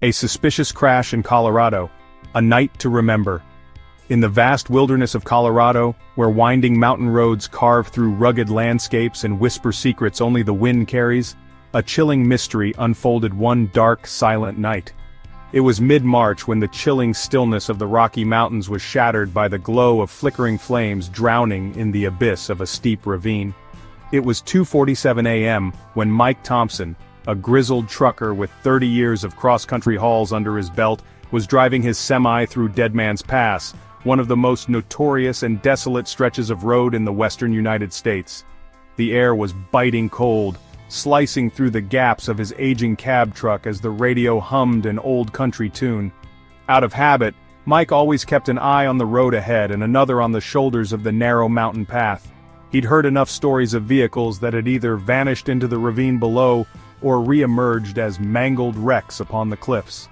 A suspicious crash in Colorado. A night to remember. In the vast wilderness of Colorado, where winding mountain roads carve through rugged landscapes and whisper secrets only the wind carries, a chilling mystery unfolded one dark, silent night. It was mid-March when the chilling stillness of the Rocky Mountains was shattered by the glow of flickering flames drowning in the abyss of a steep ravine. It was 2:47 a.m. when Mike Thompson, a grizzled trucker with 30 years of cross-country hauls under his belt, was driving his semi through Deadman's Pass, one of the most notorious and desolate stretches of road in the western United States. The air was biting cold, slicing through the gaps of his aging cab truck as the radio hummed an old country tune. Out of habit, Mike always kept an eye on the road ahead and another on the shoulders of the narrow mountain path. He'd heard enough stories of vehicles that had either vanished into the ravine below or re-emerged as mangled wrecks upon the cliffs.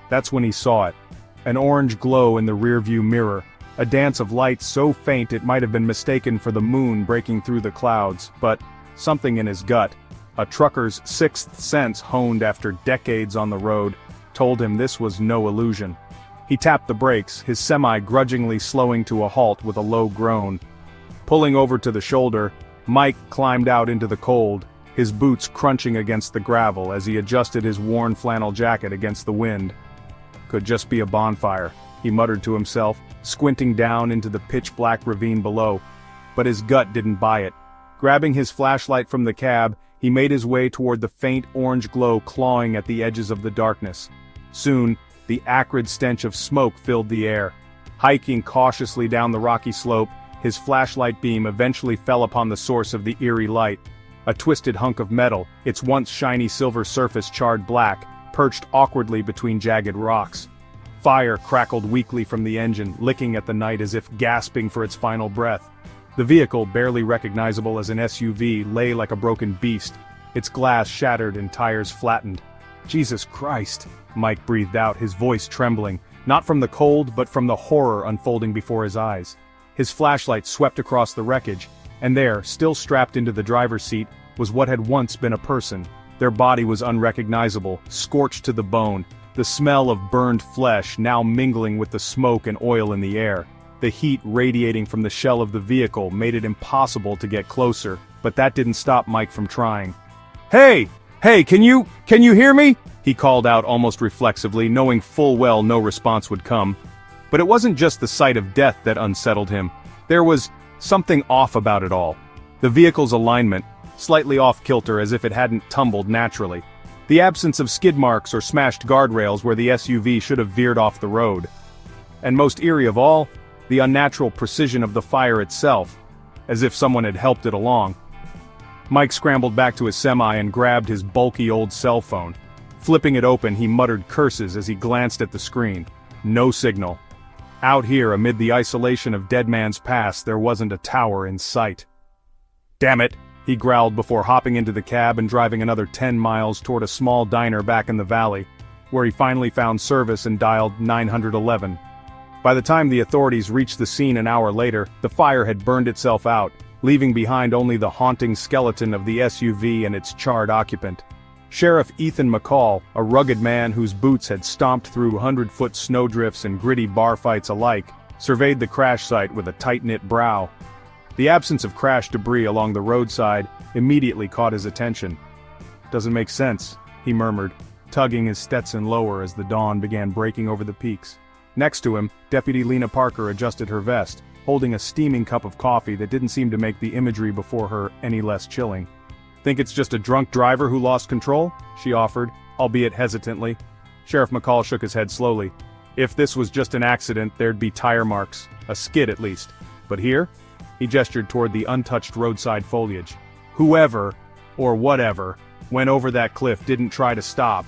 That's when he saw it. An orange glow in the rearview mirror, a dance of light so faint it might have been mistaken for the moon breaking through the clouds, but something in his gut, a trucker's sixth sense honed after decades on the road, told him this was no illusion. He tapped the brakes, his semi grudgingly slowing to a halt with a low groan. Pulling over to the shoulder, Mike climbed out into the cold, his boots crunching against the gravel as he adjusted his worn flannel jacket against the wind. Could just be a bonfire, he muttered to himself, squinting down into the pitch-black ravine below. But his gut didn't buy it. Grabbing his flashlight from the cab, he made his way toward the faint orange glow clawing at the edges of the darkness. Soon, the acrid stench of smoke filled the air. Hiking cautiously down the rocky slope, his flashlight beam eventually fell upon the source of the eerie light. A twisted hunk of metal, its once shiny silver surface charred black, perched awkwardly between jagged rocks. Fire crackled weakly from the engine, licking at the night as if gasping for its final breath. The vehicle, barely recognizable as an SUV, lay like a broken beast, its glass shattered and tires flattened. "Jesus Christ," Mike breathed out, his voice trembling, not from the cold but from the horror unfolding before his eyes. His flashlight swept across the wreckage, and there, still strapped into the driver's seat, was what had once been a person. Their body was unrecognizable, scorched to the bone, the smell of burned flesh now mingling with the smoke and oil in the air. The heat radiating from the shell of the vehicle made it impossible to get closer, but that didn't stop Mike from trying. "Hey! Hey, can you hear me?" he called out almost reflexively, knowing full well no response would come. But it wasn't just the sight of death that unsettled him. There was something off about it all. The vehicle's alignment, slightly off-kilter as if it hadn't tumbled naturally. The absence of skid marks or smashed guardrails where the SUV should have veered off the road. And most eerie of all, the unnatural precision of the fire itself, as if someone had helped it along. Mike scrambled back to his semi and grabbed his bulky old cell phone. Flipping it open, he muttered curses as he glanced at the screen. No signal. Out here amid the isolation of Deadman's Pass, there wasn't a tower in sight. "Damn it," he growled before hopping into the cab and driving another 10 miles toward a small diner back in the valley, where he finally found service and dialed 911. By the time the authorities reached the scene an hour later, the fire had burned itself out, leaving behind only the haunting skeleton of the SUV and its charred occupant. Sheriff Ethan McCall, a rugged man whose boots had stomped through 100-foot snowdrifts and gritty bar fights alike, surveyed the crash site with a tight-knit brow. The absence of crash debris along the roadside immediately caught his attention. "Doesn't make sense," he murmured, tugging his Stetson lower as the dawn began breaking over the peaks. Next to him, Deputy Lena Parker adjusted her vest, holding a steaming cup of coffee that didn't seem to make the imagery before her any less chilling. "Think it's just a drunk driver who lost control?" she offered, albeit hesitantly. Sheriff McCall shook his head slowly. "If this was just an accident, there'd be tire marks, a skid at least. But here?" He gestured toward the untouched roadside foliage. "Whoever, or whatever, went over that cliff didn't try to stop."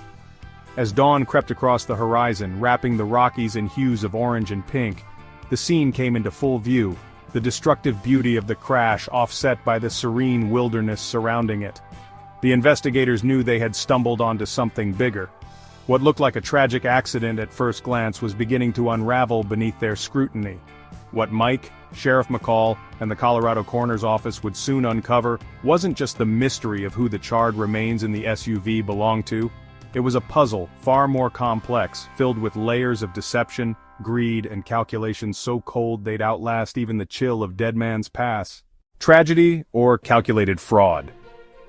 As dawn crept across the horizon, wrapping the Rockies in hues of orange and pink, the scene came into full view, the destructive beauty of the crash offset by the serene wilderness surrounding it. The investigators knew they had stumbled onto something bigger. What looked like a tragic accident at first glance was beginning to unravel beneath their scrutiny. What Mike, Sheriff McCall, and the Colorado Coroner's Office would soon uncover wasn't just the mystery of who the charred remains in the SUV belonged to. It was a puzzle, far more complex, filled with layers of deception, greed, and calculations so cold they'd outlast even the chill of Deadman's Pass. Tragedy or calculated fraud?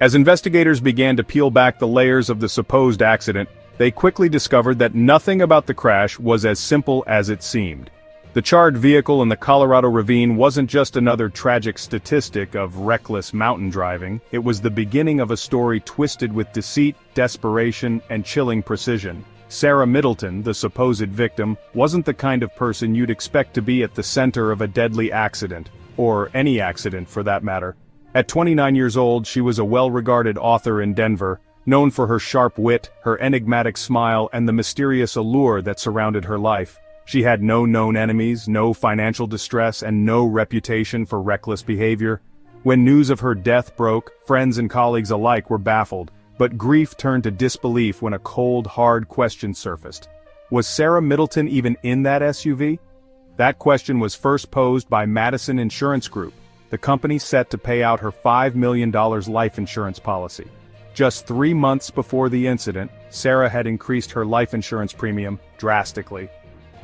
As investigators began to peel back the layers of the supposed accident, they quickly discovered that nothing about the crash was as simple as it seemed. The charred vehicle in the Colorado ravine wasn't just another tragic statistic of reckless mountain driving, it was the beginning of a story twisted with deceit, desperation, and chilling precision. Sarah Middleton, the supposed victim, wasn't the kind of person you'd expect to be at the center of a deadly accident, or any accident for that matter. At 29 years old, she was a well-regarded author in Denver, known for her sharp wit, her enigmatic smile, and the mysterious allure that surrounded her life. She had no known enemies, no financial distress, and no reputation for reckless behavior. When news of her death broke, friends and colleagues alike were baffled, but grief turned to disbelief when a cold, hard question surfaced. Was Sarah Middleton even in that SUV? That question was first posed by Madison Insurance Group, the company set to pay out her $5 million life insurance policy. Just 3 months before the incident, Sarah had increased her life insurance premium drastically.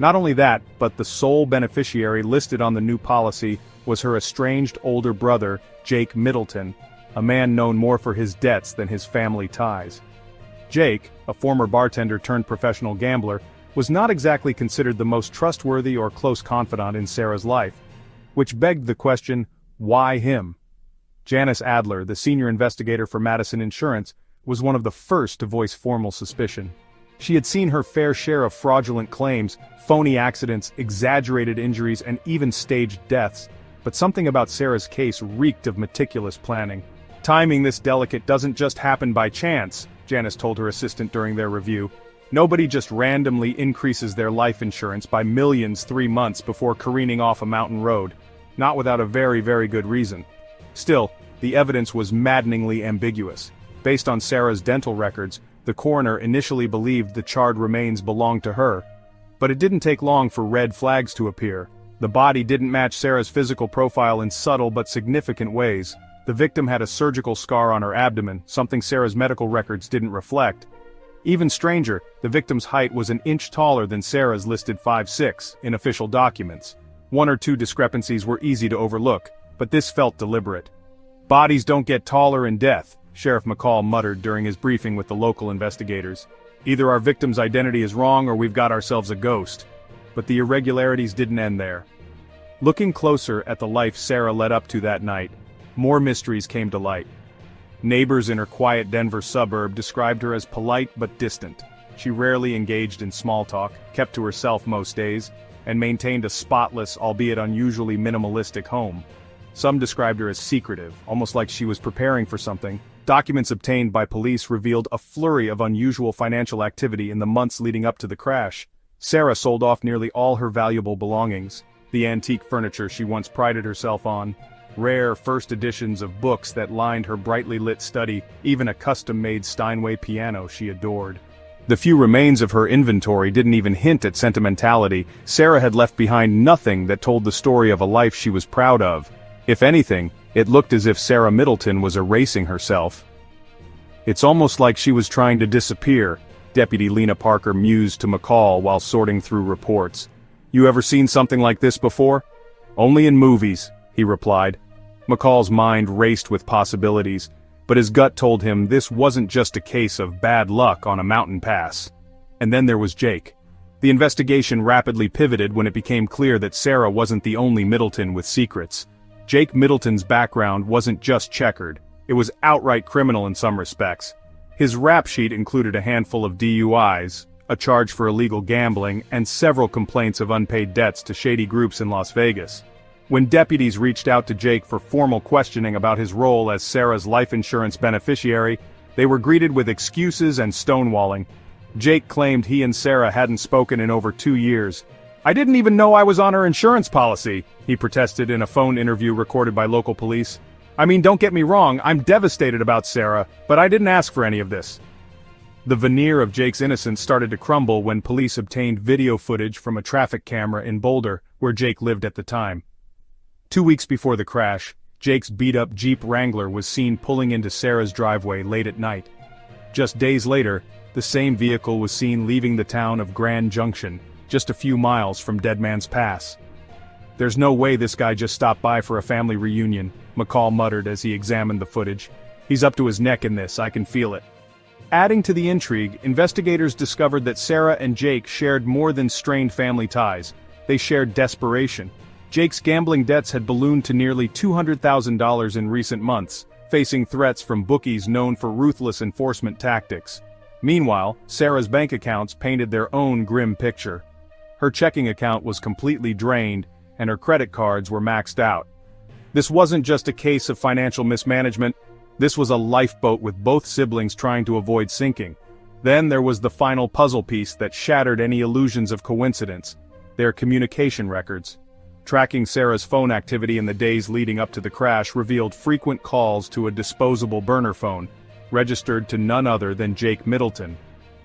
Not only that, but the sole beneficiary listed on the new policy was her estranged older brother, Jake Middleton, a man known more for his debts than his family ties. Jake, a former bartender turned professional gambler, was not exactly considered the most trustworthy or close confidant in Sarah's life, which begged the question, why him? Janice Adler, the senior investigator for Madison Insurance, was one of the first to voice formal suspicion. She had seen her fair share of fraudulent claims, phony accidents, exaggerated injuries, and even staged deaths, but something about Sarah's case reeked of meticulous planning. Timing this delicate doesn't just happen by chance, Janice told her assistant during their review. Nobody just randomly increases their life insurance by millions 3 months before careening off a mountain road, not without a very, very good reason. Still, the evidence was maddeningly ambiguous. Based on Sarah's dental records, the coroner initially believed the charred remains belonged to her. But it didn't take long for red flags to appear. The body didn't match Sarah's physical profile in subtle but significant ways. The victim had a surgical scar on her abdomen, something Sarah's medical records didn't reflect. Even stranger, the victim's height was an inch taller than Sarah's listed 5'6" in official documents. 1 or 2 discrepancies were easy to overlook, but this felt deliberate. Bodies don't get taller in death, Sheriff McCall muttered during his briefing with the local investigators. Either our victim's identity is wrong or we've got ourselves a ghost. But the irregularities didn't end there. Looking closer at the life Sarah led up to that night, more mysteries came to light. Neighbors in her quiet Denver suburb described her as polite but distant. She rarely engaged in small talk, kept to herself most days, and maintained a spotless, albeit unusually minimalistic home. Some described her as secretive, almost like she was preparing for something. Documents obtained by police revealed a flurry of unusual financial activity in the months leading up to the crash. Sarah sold off nearly all her valuable belongings, the antique furniture she once prided herself on, rare first editions of books that lined her brightly lit study, even a custom-made Steinway piano she adored. The few remains of her inventory didn't even hint at sentimentality. Sarah had left behind nothing that told the story of a life she was proud of. If anything, it looked as if Sarah Middleton was erasing herself. It's almost like she was trying to disappear, Deputy Lena Parker mused to McCall while sorting through reports. You ever seen something like this before? Only in movies, he replied. McCall's mind raced with possibilities, but his gut told him this wasn't just a case of bad luck on a mountain pass. And then there was Jake. The investigation rapidly pivoted when it became clear that Sarah wasn't the only Middleton with secrets. Jake Middleton's background wasn't just checkered, it was outright criminal in some respects. His rap sheet included a handful of DUIs, a charge for illegal gambling, and several complaints of unpaid debts to shady groups in Las Vegas. When deputies reached out to Jake for formal questioning about his role as Sarah's life insurance beneficiary, they were greeted with excuses and stonewalling. Jake claimed he and Sarah hadn't spoken in over 2 years. I didn't even know I was on her insurance policy, he protested in a phone interview recorded by local police. I mean, don't get me wrong, I'm devastated about Sarah, but I didn't ask for any of this. The veneer of Jake's innocence started to crumble when police obtained video footage from a traffic camera in Boulder, where Jake lived at the time. 2 weeks before the crash, Jake's beat-up Jeep Wrangler was seen pulling into Sarah's driveway late at night. Just days later, the The same vehicle was seen leaving the town of Grand Junction, just a few miles from Deadman's Pass. "There's no way this guy just stopped by for a family reunion," McCall muttered as he examined the footage. "He's up to his neck in this, I can feel it." Adding to the intrigue, investigators discovered that Sarah and Jake shared more than strained family ties. They shared desperation. Jake's gambling debts had ballooned to nearly $200,000 in recent months, facing threats from bookies known for ruthless enforcement tactics. Meanwhile, Sarah's bank accounts painted their own grim picture. Her checking account was completely drained, and her credit cards were maxed out. This wasn't just a case of financial mismanagement, this was a lifeboat with both siblings trying to avoid sinking. Then there was the final puzzle piece that shattered any illusions of coincidence: their communication records. Tracking Sarah's phone activity in the days leading up to the crash revealed frequent calls to a disposable burner phone, registered to none other than Jake Middleton.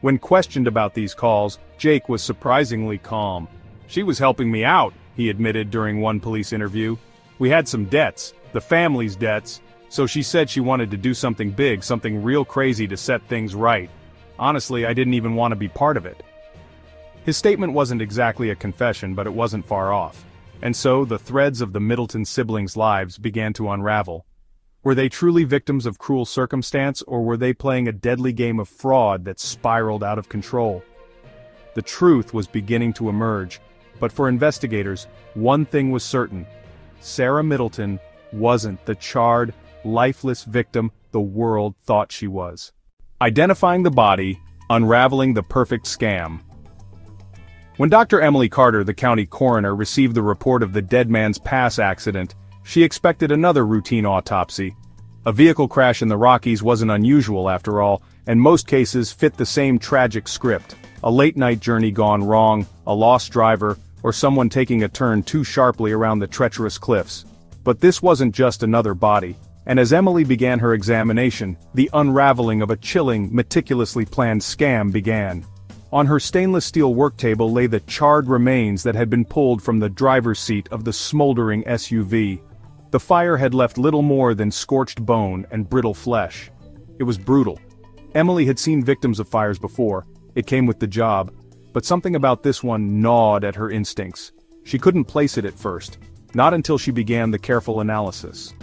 When questioned about these calls, Jake was surprisingly calm. "She was helping me out," he admitted during one police interview. "We had some debts, the family's debts, so she said she wanted to do something big, something real crazy to set things right. Honestly, I didn't even want to be part of it." His statement wasn't exactly a confession, but it wasn't far off. And so the threads of the Middleton siblings' lives began to unravel. Were they truly victims of cruel circumstance, or were they playing a deadly game of fraud that spiraled out of control? The truth was beginning to emerge, but for investigators, one thing was certain: Sarah Middleton wasn't the charred, lifeless victim the world thought she was. Identifying the body, unraveling the perfect scam. When Dr. Emily Carter, the county coroner, received the report of the Deadman's Pass accident, she expected another routine autopsy. A vehicle crash in the Rockies wasn't unusual after all, and most cases fit the same tragic script: a late-night journey gone wrong, a lost driver, or someone taking a turn too sharply around the treacherous cliffs. But this wasn't just another body, and as Emily began her examination, the unraveling of a chilling, meticulously planned scam began. On her stainless steel work table lay the charred remains that had been pulled from the driver's seat of the smoldering SUV. The fire had left little more than scorched bone and brittle flesh. It was brutal. Emily had seen victims of fires before, it came with the job, but something about this one gnawed at her instincts. She couldn't place it at first, not until she began the careful analysis.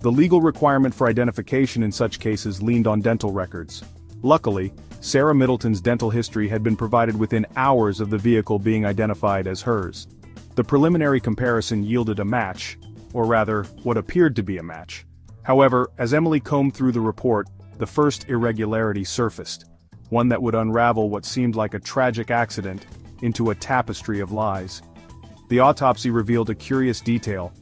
The legal requirement for identification in such cases leaned on dental records. Luckily, Sarah Middleton's dental history had been provided within hours of the vehicle being identified as hers. The preliminary comparison yielded a match, or rather, what appeared to be a match. However, as Emily combed through the report, the first irregularity surfaced, one that would unravel what seemed like a tragic accident into a tapestry of lies. The autopsy revealed a curious detail.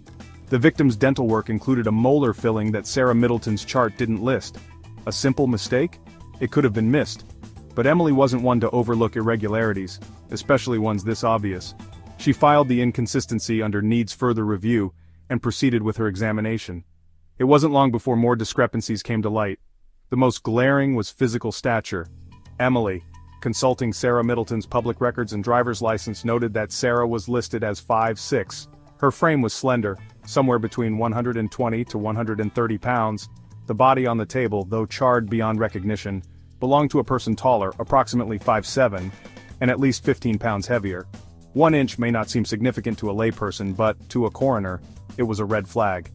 The victim's dental work included a molar filling that Sarah Middleton's chart didn't list. A simple mistake? It could have been missed. But Emily wasn't one to overlook irregularities, especially ones this obvious. She filed the inconsistency under needs further review, and proceeded with her examination. It wasn't long before more discrepancies came to light. The most glaring was physical stature. Emily, consulting Sarah Middleton's public records and driver's license, noted that Sarah was listed as 5'6". Her frame was slender, somewhere between 120 to 130 pounds. The body on the table, though charred beyond recognition, belonged to a person taller, approximately 5'7", and at least 15 pounds heavier. 1 inch may not seem significant to a layperson, but, to a coroner, it was a red flag.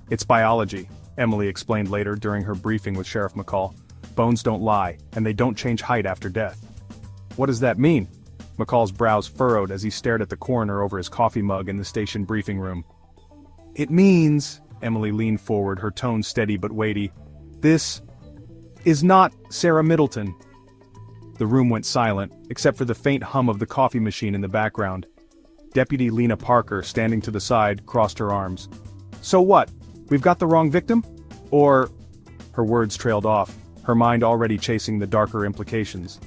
"It's biology," Emily explained later during her briefing with Sheriff McCall. "Bones don't lie, and they don't change height after death." "What does that mean?" McCall's brows furrowed as he stared at the coroner over his coffee mug in the station briefing room. "It means," Emily leaned forward, her tone steady but weighty, "this is not Sarah Middleton." The room went silent, except for the faint hum of the coffee machine in the background. Deputy Lena Parker, standing to the side, crossed her arms. "So what? We've got the wrong victim? Or—" Her words trailed off, her mind already chasing the darker implications.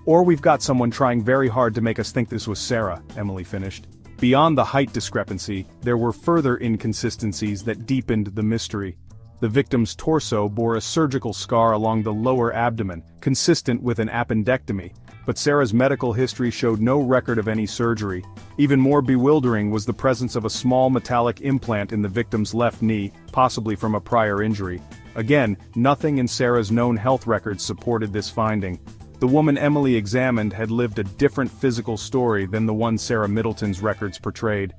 "Or we've got someone trying very hard to make us think this was Sarah," Emily finished. Beyond the height discrepancy, there were further inconsistencies that deepened the mystery. The victim's torso bore a surgical scar along the lower abdomen, consistent with an appendectomy, but Sarah's medical history showed no record of any surgery. Even more bewildering was the presence of a small metallic implant in the victim's left knee, possibly from a prior injury. Again, nothing in Sarah's known health records supported this finding. The woman Emily examined had lived a different physical story than the one Sarah Middleton's records portrayed.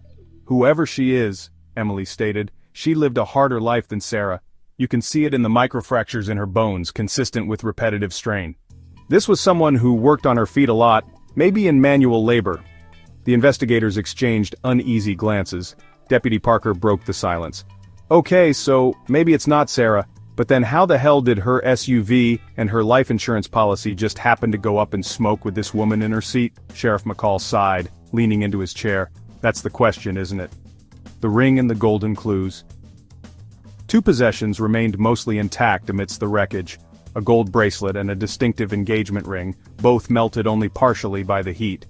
"Whoever she is," Emily stated, "she lived a harder life than Sarah. You can see it in the microfractures in her bones, consistent with repetitive strain. This was someone who worked on her feet a lot, maybe in manual labor." The investigators exchanged uneasy glances. Deputy Parker broke the silence. "Okay, so maybe it's not Sarah, but then how the hell did her SUV and her life insurance policy just happen to go up in smoke with this woman in her seat?" Sheriff McCall sighed, leaning into his chair. "That's the question, isn't it? The ring and the golden clues." Two possessions remained mostly intact amidst the wreckage: a gold bracelet and a distinctive engagement ring, both melted only partially by the heat.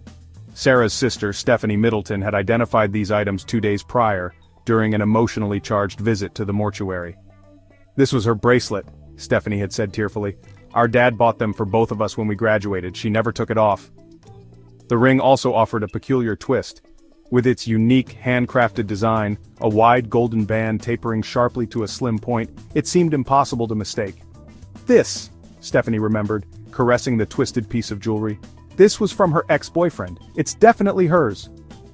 Sarah's sister, Stephanie Middleton, had identified these items 2 days prior, during an emotionally charged visit to the mortuary. "This was her bracelet," Stephanie had said tearfully. "Our dad bought them for both of us when we graduated. She never took it off." The ring also offered a peculiar twist. With its unique, handcrafted design, a wide golden band tapering sharply to a slim point, it seemed impossible to mistake. "This," Stephanie remembered, caressing the twisted piece of jewelry. "This was from her ex-boyfriend. It's definitely hers."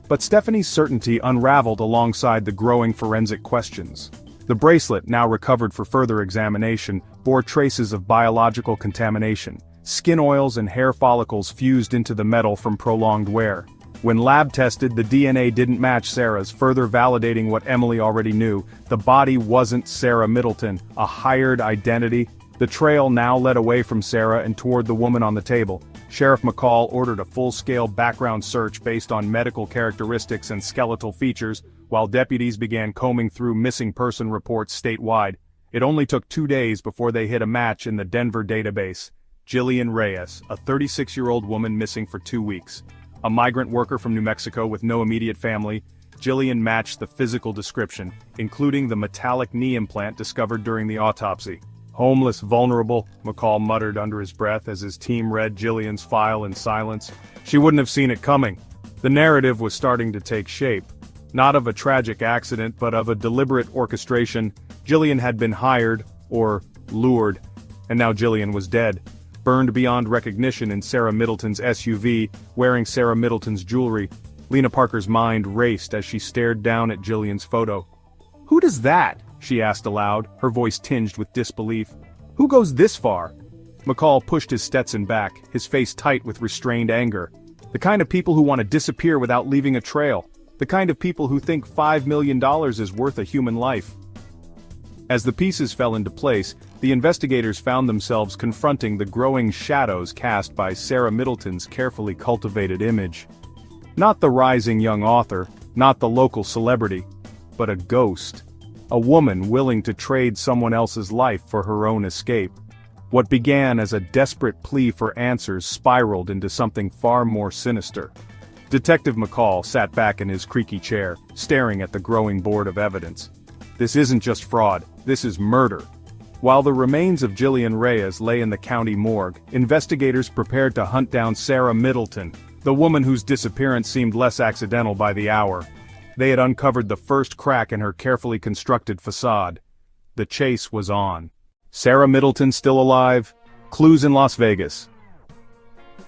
But Stephanie's certainty unraveled alongside the growing forensic questions. The bracelet, now recovered for further examination, bore traces of biological contamination. Skin oils and hair follicles fused into the metal from prolonged wear. When lab tested, the DNA didn't match Sarah's, further validating what Emily already knew: the body wasn't Sarah Middleton, a hired identity. The trail now led away from Sarah and toward the woman on the table. Sheriff McCall ordered a full-scale background search based on medical characteristics and skeletal features, while deputies began combing through missing person reports statewide. It only took 2 days before they hit a match in the Denver database. Jillian Reyes, a 36-year-old woman missing for 2 weeks. A migrant worker from New Mexico with no immediate family, Jillian matched the physical description, including the metallic knee implant discovered during the autopsy. "Homeless, vulnerable," McCall muttered under his breath as his team read Jillian's file in silence. She wouldn't have seen it coming. The narrative was starting to take shape. Not of a tragic accident, but of a deliberate orchestration. Jillian had been hired, or lured, and now Jillian was dead. Burned beyond recognition in Sarah Middleton's SUV, wearing Sarah Middleton's jewelry. Lena Parker's mind raced as she stared down at Jillian's photo. "Who does that?" she asked aloud, her voice tinged with disbelief. "Who goes this far?" McCall pushed his Stetson back, his face tight with restrained anger. "The kind of people who want to disappear without leaving a trail. The kind of people who think $5 million is worth a human life." As the pieces fell into place, the investigators found themselves confronting the growing shadows cast by Sarah Middleton's carefully cultivated image. Not the rising young author, not the local celebrity, but a ghost. A woman willing to trade someone else's life for her own escape. What began as a desperate plea for answers spiraled into something far more sinister. Detective McCall sat back in his creaky chair, staring at the growing board of evidence. This isn't just fraud, this is murder. While the remains of Jillian Reyes lay in the county morgue, investigators prepared to hunt down Sarah Middleton, the woman whose disappearance seemed less accidental by the hour. They had uncovered the first crack in her carefully constructed facade. The chase was on. Sarah Middleton still alive? Clues in Las Vegas.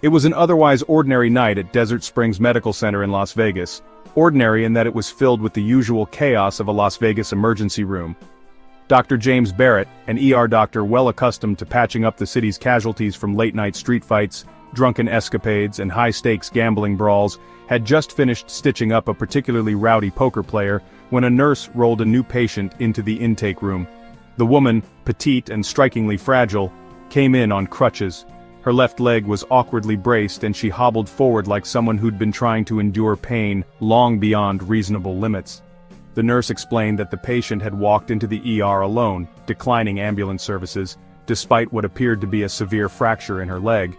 It was an otherwise ordinary night at Desert Springs Medical Center in Las Vegas. Ordinary in that it was filled with the usual chaos of a Las Vegas emergency room. Dr. James Barrett, an ER doctor well accustomed to patching up the city's casualties from late-night street fights, drunken escapades, and high-stakes gambling brawls, had just finished stitching up a particularly rowdy poker player when a nurse rolled a new patient into the intake room. The woman, petite and strikingly fragile, came in on crutches. Her left leg was awkwardly braced and she hobbled forward like someone who'd been trying to endure pain long beyond reasonable limits. The nurse explained that the patient had walked into the ER alone, declining ambulance services, despite what appeared to be a severe fracture in her leg.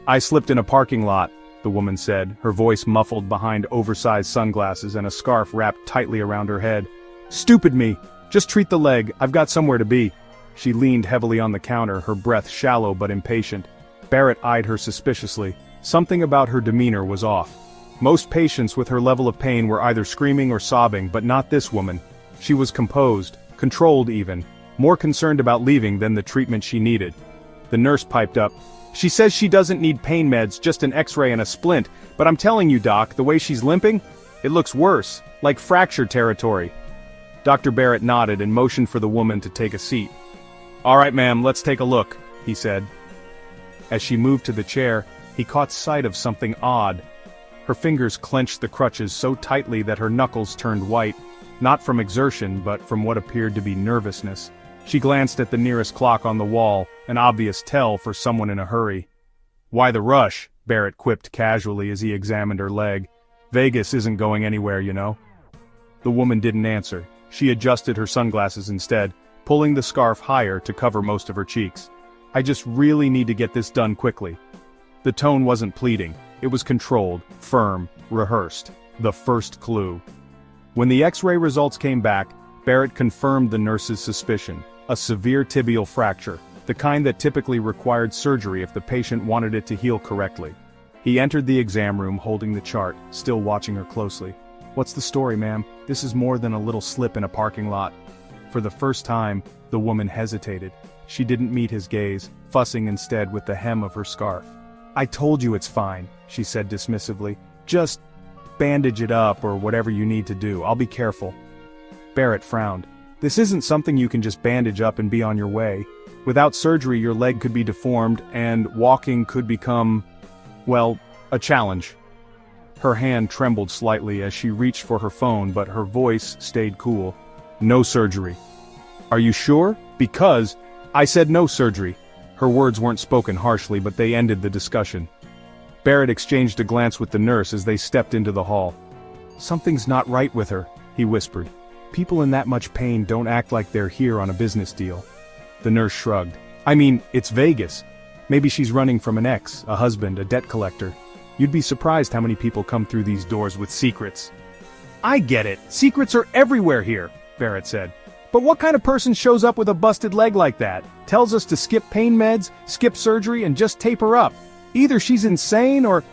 "I slipped in a parking lot," the woman said, her voice muffled behind oversized sunglasses and a scarf wrapped tightly around her head. "Stupid me! Just treat the leg, I've got somewhere to be." She leaned heavily on the counter, her breath shallow but impatient. Barrett eyed her suspiciously. Something about her demeanor was off. Most patients with her level of pain were either screaming or sobbing, but not this woman. She was composed, controlled even, more concerned about leaving than the treatment she needed. The nurse piped up, She says she doesn't need pain meds, just an x-ray and a splint, but I'm telling you, Doc, the way she's limping, it looks worse, like fracture territory. Dr. Barrett nodded and motioned for the woman to take a seat. All right, ma'am, let's take a look, he said. As she moved to the chair, he caught sight of something odd. Her fingers clenched the crutches so tightly that her knuckles turned white, not from exertion but from what appeared to be nervousness. She glanced at the nearest clock on the wall, an obvious tell for someone in a hurry. Why the rush? Barrett quipped casually as he examined her leg. Vegas isn't going anywhere, you know. The woman didn't answer. She adjusted her sunglasses instead, pulling the scarf higher to cover most of her cheeks. I just really need to get this done quickly. The tone wasn't pleading. It was controlled, firm, rehearsed. The first clue. When the X-ray results came back, Barrett confirmed the nurse's suspicion. A severe tibial fracture, the kind that typically required surgery if the patient wanted it to heal correctly. He entered the exam room holding the chart, still watching her closely. What's the story, ma'am? This is more than a little slip in a parking lot. For the first time, the woman hesitated. She didn't meet his gaze, fussing instead with the hem of her scarf. I told you it's fine, she said dismissively. Just bandage it up or whatever you need to do. I'll be careful. Barrett frowned. This isn't something you can just bandage up and be on your way. Without surgery, your leg could be deformed, and walking could become, well, a challenge. Her hand trembled slightly as she reached for her phone, but her voice stayed cool. No surgery. Are you sure? Because I said no surgery. Her words weren't spoken harshly, but they ended the discussion. Barrett exchanged a glance with the nurse as they stepped into the hall. Something's not right with her, he whispered. People in that much pain don't act like they're here on a business deal. The nurse shrugged. I mean, it's Vegas. Maybe she's running from an ex, a husband, a debt collector. You'd be surprised how many people come through these doors with secrets. I get it. Secrets are everywhere here, Barrett said. But what kind of person shows up with a busted leg like that? Tells us to skip pain meds, skip surgery, and just tape her up. Either she's insane or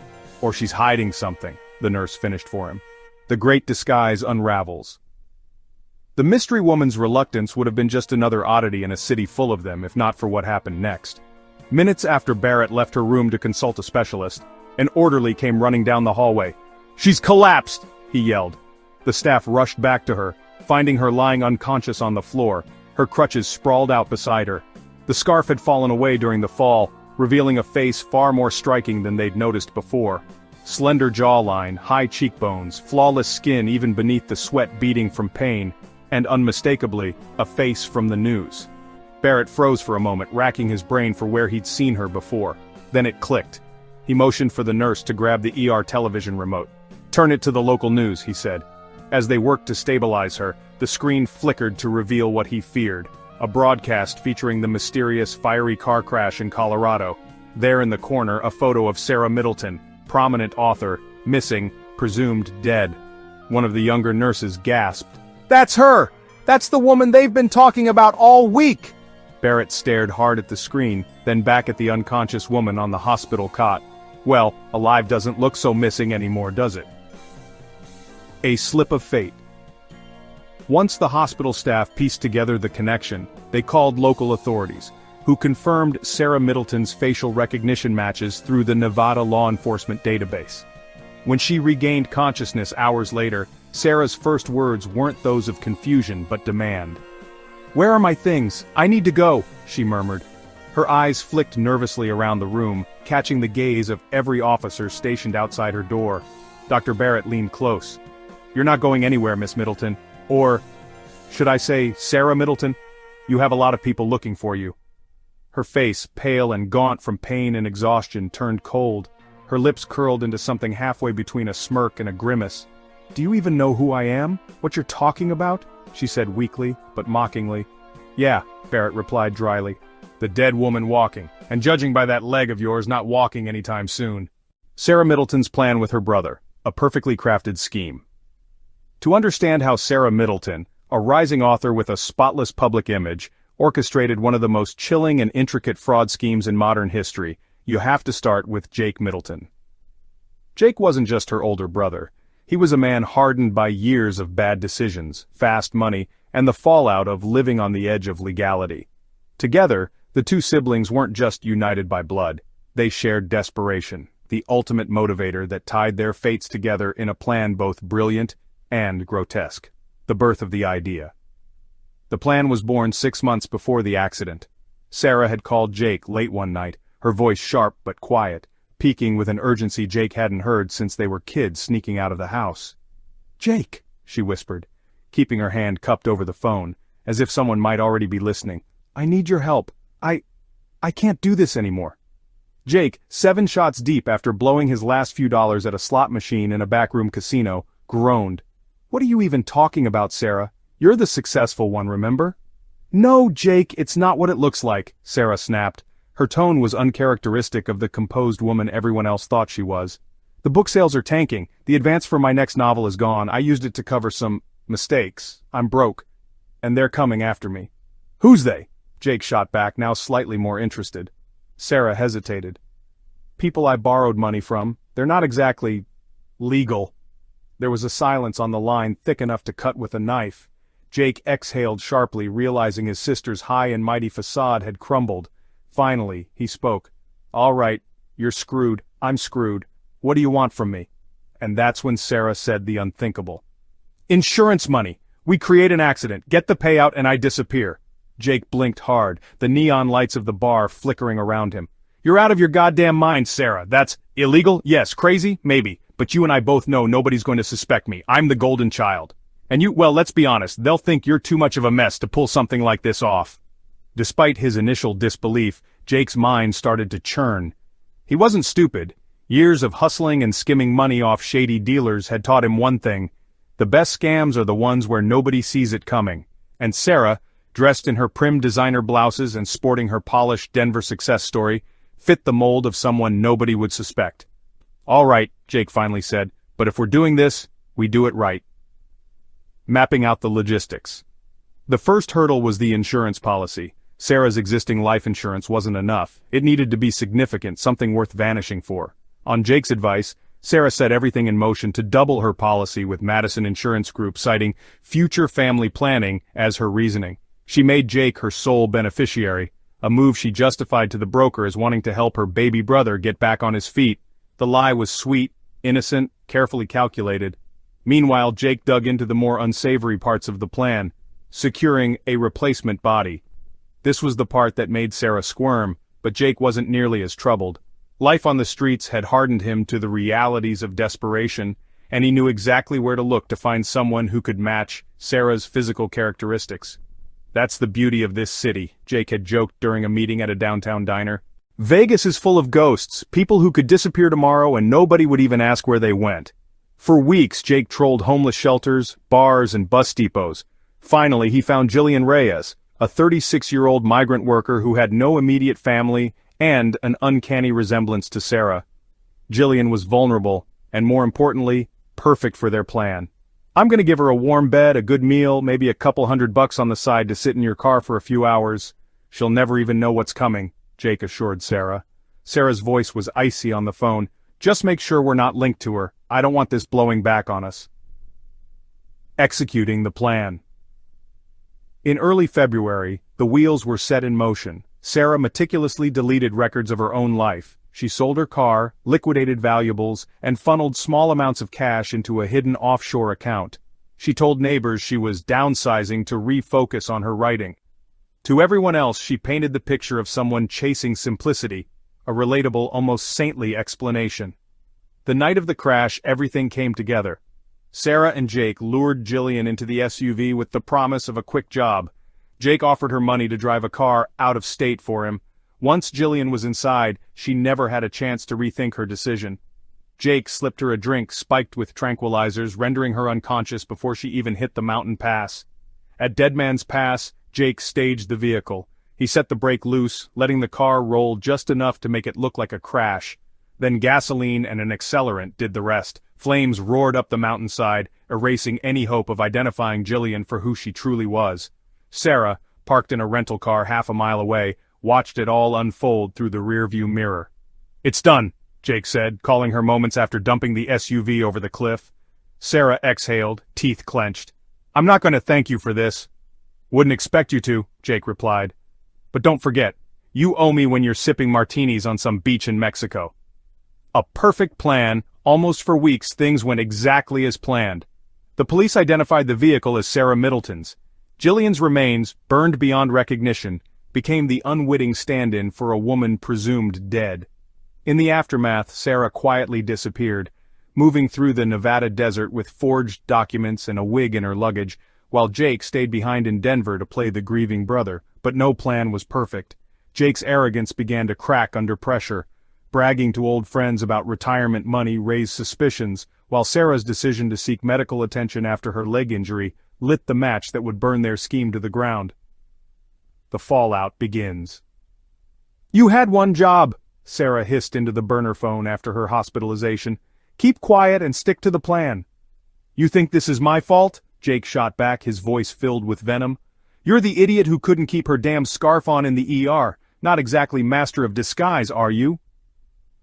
she's hiding something, the nurse finished for him. The great disguise unravels. The mystery woman's reluctance would have been just another oddity in a city full of them if not for what happened next. Minutes after Barrett left her room to consult a specialist, an orderly came running down the hallway. She's collapsed, he yelled. The staff rushed back to her, finding her lying unconscious on the floor, her crutches sprawled out beside her. The scarf had fallen away during the fall, revealing a face far more striking than they'd noticed before. Slender jawline, high cheekbones, flawless skin even beneath the sweat beading from pain, and unmistakably, a face from the news. Barrett froze for a moment, racking his brain for where he'd seen her before. Then it clicked. He motioned for the nurse to grab the ER television remote. Turn it to the local news, he said. As they worked to stabilize her, the screen flickered to reveal what he feared. A broadcast featuring the mysterious fiery car crash in Colorado. There in the corner, a photo of Sarah Middleton, prominent author, missing, presumed dead. One of the younger nurses gasped. That's her! That's the woman they've been talking about all week! Barrett stared hard at the screen, then back at the unconscious woman on the hospital cot. Well, alive doesn't look so missing anymore, does it? A slip of fate. Once the hospital staff pieced together the connection, they called local authorities, who confirmed Sarah Middleton's facial recognition matches through the Nevada law enforcement database. When she regained consciousness hours later, Sarah's first words weren't those of confusion but demand. Where are my things? I need to go, she murmured. Her eyes flicked nervously around the room, catching the gaze of every officer stationed outside her door. Dr. Barrett leaned close. You're not going anywhere, Miss Middleton. Or, should I say, Sarah Middleton? You have a lot of people looking for you. Her face, pale and gaunt from pain and exhaustion, turned cold. Her lips curled into something halfway between a smirk and a grimace. Do you even know who I am? What you're talking about? She said weakly, but mockingly. Yeah, Barrett replied dryly. The dead woman walking, and judging by that leg of yours, not walking anytime soon. Sarah Middleton's plan with her brother, a perfectly crafted scheme. To understand how Sarah Middleton, a rising author with a spotless public image, orchestrated one of the most chilling and intricate fraud schemes in modern history, you have to start with Jake Middleton. Jake wasn't just her older brother. He was a man hardened by years of bad decisions, fast money, and the fallout of living on the edge of legality. Together, the two siblings weren't just united by blood. They shared desperation, the ultimate motivator that tied their fates together in a plan both brilliant and grotesque. The birth of the idea. The plan was born 6 months before the accident. Sarah had called Jake late one night, her voice sharp but quiet, peaking with an urgency Jake hadn't heard since they were kids sneaking out of the house. "Jake," she whispered, keeping her hand cupped over the phone, as if someone might already be listening. "I need your help. I can't do this anymore." Jake, 7 shots deep after blowing his last few dollars at a slot machine in a backroom casino, groaned. "What are you even talking about, Sarah? You're the successful one, remember?" "No, Jake, it's not what it looks like," Sarah snapped. Her tone was uncharacteristic of the composed woman everyone else thought she was. "The book sales are tanking. The advance for my next novel is gone. I used it to cover some mistakes. I'm broke. And they're coming after me." "Who's they?" Jake shot back, now slightly more interested. Sarah hesitated. "People I borrowed money from. They're not exactly legal." There was a silence on the line thick enough to cut with a knife. Jake exhaled sharply, realizing his sister's high and mighty facade had crumbled. Finally, he spoke. "All right, you're screwed. I'm screwed. What do you want from me?" And that's when Sarah said the unthinkable. "Insurance money. We create an accident, get the payout, and I disappear." Jake blinked hard, the neon lights of the bar flickering around him. "You're out of your goddamn mind, Sarah. That's illegal? Yes. Crazy? Maybe. But you and I both know nobody's going to suspect me. I'm the golden child. And you, well, let's be honest, they'll think you're too much of a mess to pull something like this off." Despite his initial disbelief, Jake's mind started to churn. He wasn't stupid. Years of hustling and skimming money off shady dealers had taught him one thing. The best scams are the ones where nobody sees it coming. And Sarah, dressed in her prim designer blouses and sporting her polished Denver success story, fit the mold of someone nobody would suspect. "All right," Jake finally said, "but if we're doing this, we do it right." Mapping out the logistics. The first hurdle was the insurance policy. Sarah's existing life insurance wasn't enough. It needed to be significant, something worth vanishing for. On Jake's advice, Sarah set everything in motion to double her policy with Madison Insurance Group, citing future family planning as her reasoning. She made Jake her sole beneficiary, a move she justified to the broker as wanting to help her baby brother get back on his feet. The lie was sweet, innocent, carefully calculated. Meanwhile, Jake dug into the more unsavory parts of the plan, securing a replacement body. This was the part that made Sarah squirm, but Jake wasn't nearly as troubled. Life on the streets had hardened him to the realities of desperation, and he knew exactly where to look to find someone who could match Sarah's physical characteristics. "That's the beauty of this city," Jake had joked during a meeting at a downtown diner. "Vegas is full of ghosts, people who could disappear tomorrow and nobody would even ask where they went." For weeks, Jake trolled homeless shelters, bars, and bus depots. Finally, he found Jillian Reyes, a 36-year-old migrant worker who had no immediate family and an uncanny resemblance to Sarah. Jillian was vulnerable, and more importantly, perfect for their plan. "I'm gonna give her a warm bed, a good meal, maybe a couple $100 on the side to sit in your car for a few hours. She'll never even know what's coming," Jake assured Sarah. Sarah's voice was icy on the phone. "Just make sure we're not linked to her. I don't want this blowing back on us." Executing the plan. In early February, the wheels were set in motion. Sarah meticulously deleted records of her own life. She sold her car, liquidated valuables, and funneled small amounts of cash into a hidden offshore account. She told neighbors she was downsizing to refocus on her writing. To everyone else, she painted the picture of someone chasing simplicity, a relatable, almost saintly explanation. The night of the crash, everything came together. Sarah and Jake lured Jillian into the SUV with the promise of a quick job. Jake offered her money to drive a car out of state for him. Once Jillian was inside, she never had a chance to rethink her decision. Jake slipped her a drink spiked with tranquilizers, rendering her unconscious before she even hit the mountain pass. At Deadman's Pass, Jake staged the vehicle. He set the brake loose, letting the car roll just enough to make it look like a crash. Then gasoline and an accelerant did the rest. Flames roared up the mountainside, erasing any hope of identifying Jillian for who she truly was. Sarah, parked in a rental car half a mile away, watched it all unfold through the rearview mirror. "It's done," Jake said, calling her moments after dumping the SUV over the cliff. Sarah exhaled, teeth clenched. "I'm not going to thank you for this." "Wouldn't expect you to," Jake replied. "But don't forget, You owe me when you're sipping martinis on some beach in Mexico. A perfect plan. Almost for weeks things went exactly as planned. The police identified the vehicle as Sarah Middleton's. Jillian's remains, burned beyond recognition, became the unwitting stand-in for a woman presumed dead. In the aftermath, Sarah quietly disappeared, moving through the Nevada desert with forged documents and a wig in her luggage, while Jake stayed behind in Denver to play the grieving brother. But no plan was perfect. Jake's arrogance began to crack under pressure. Bragging to old friends about retirement money raised suspicions, while Sarah's decision to seek medical attention after her leg injury lit the match that would burn their scheme to the ground. The fallout begins. "You had one job," Sarah hissed into the burner phone after her hospitalization. "Keep quiet and stick to the plan." "You think this is my fault?" Jake shot back, his voice filled with venom. "You're the idiot who couldn't keep her damn scarf on in the ER. Not exactly master of disguise, are you?"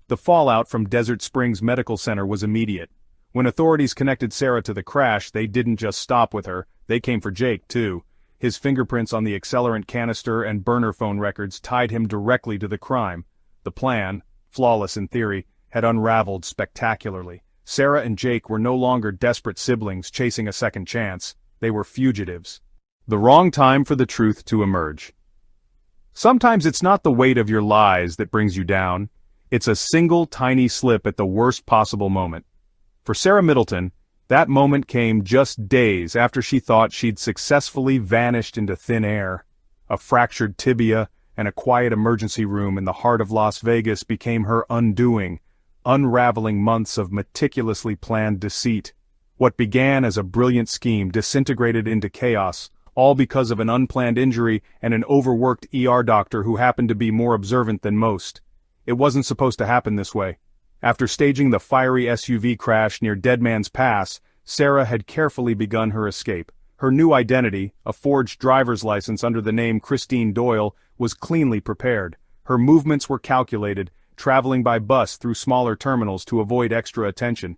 The fallout from Desert Springs Medical Center was immediate. When authorities connected Sarah to the crash, they didn't just stop with her, they came for Jake, too. His fingerprints on the accelerant canister and burner phone records tied him directly to the crime. The plan, flawless in theory, had unraveled spectacularly. Sarah and Jake were no longer desperate siblings chasing a second chance. They were fugitives. The wrong time for the truth to emerge. Sometimes it's not the weight of your lies that brings you down. It's a single tiny slip at the worst possible moment. For Sarah Middleton, that moment came just days after she thought she'd successfully vanished into thin air. A fractured tibia and a quiet emergency room in the heart of Las Vegas became her undoing, unraveling months of meticulously planned deceit. What began as a brilliant scheme disintegrated into chaos, all because of an unplanned injury and an overworked ER doctor who happened to be more observant than most. It wasn't supposed to happen this way. After staging the fiery SUV crash near Deadman's Pass, Sarah had carefully begun her escape. Her new identity, a forged driver's license under the name Christine Doyle, was cleanly prepared. Her movements were calculated, traveling by bus through smaller terminals to avoid extra attention.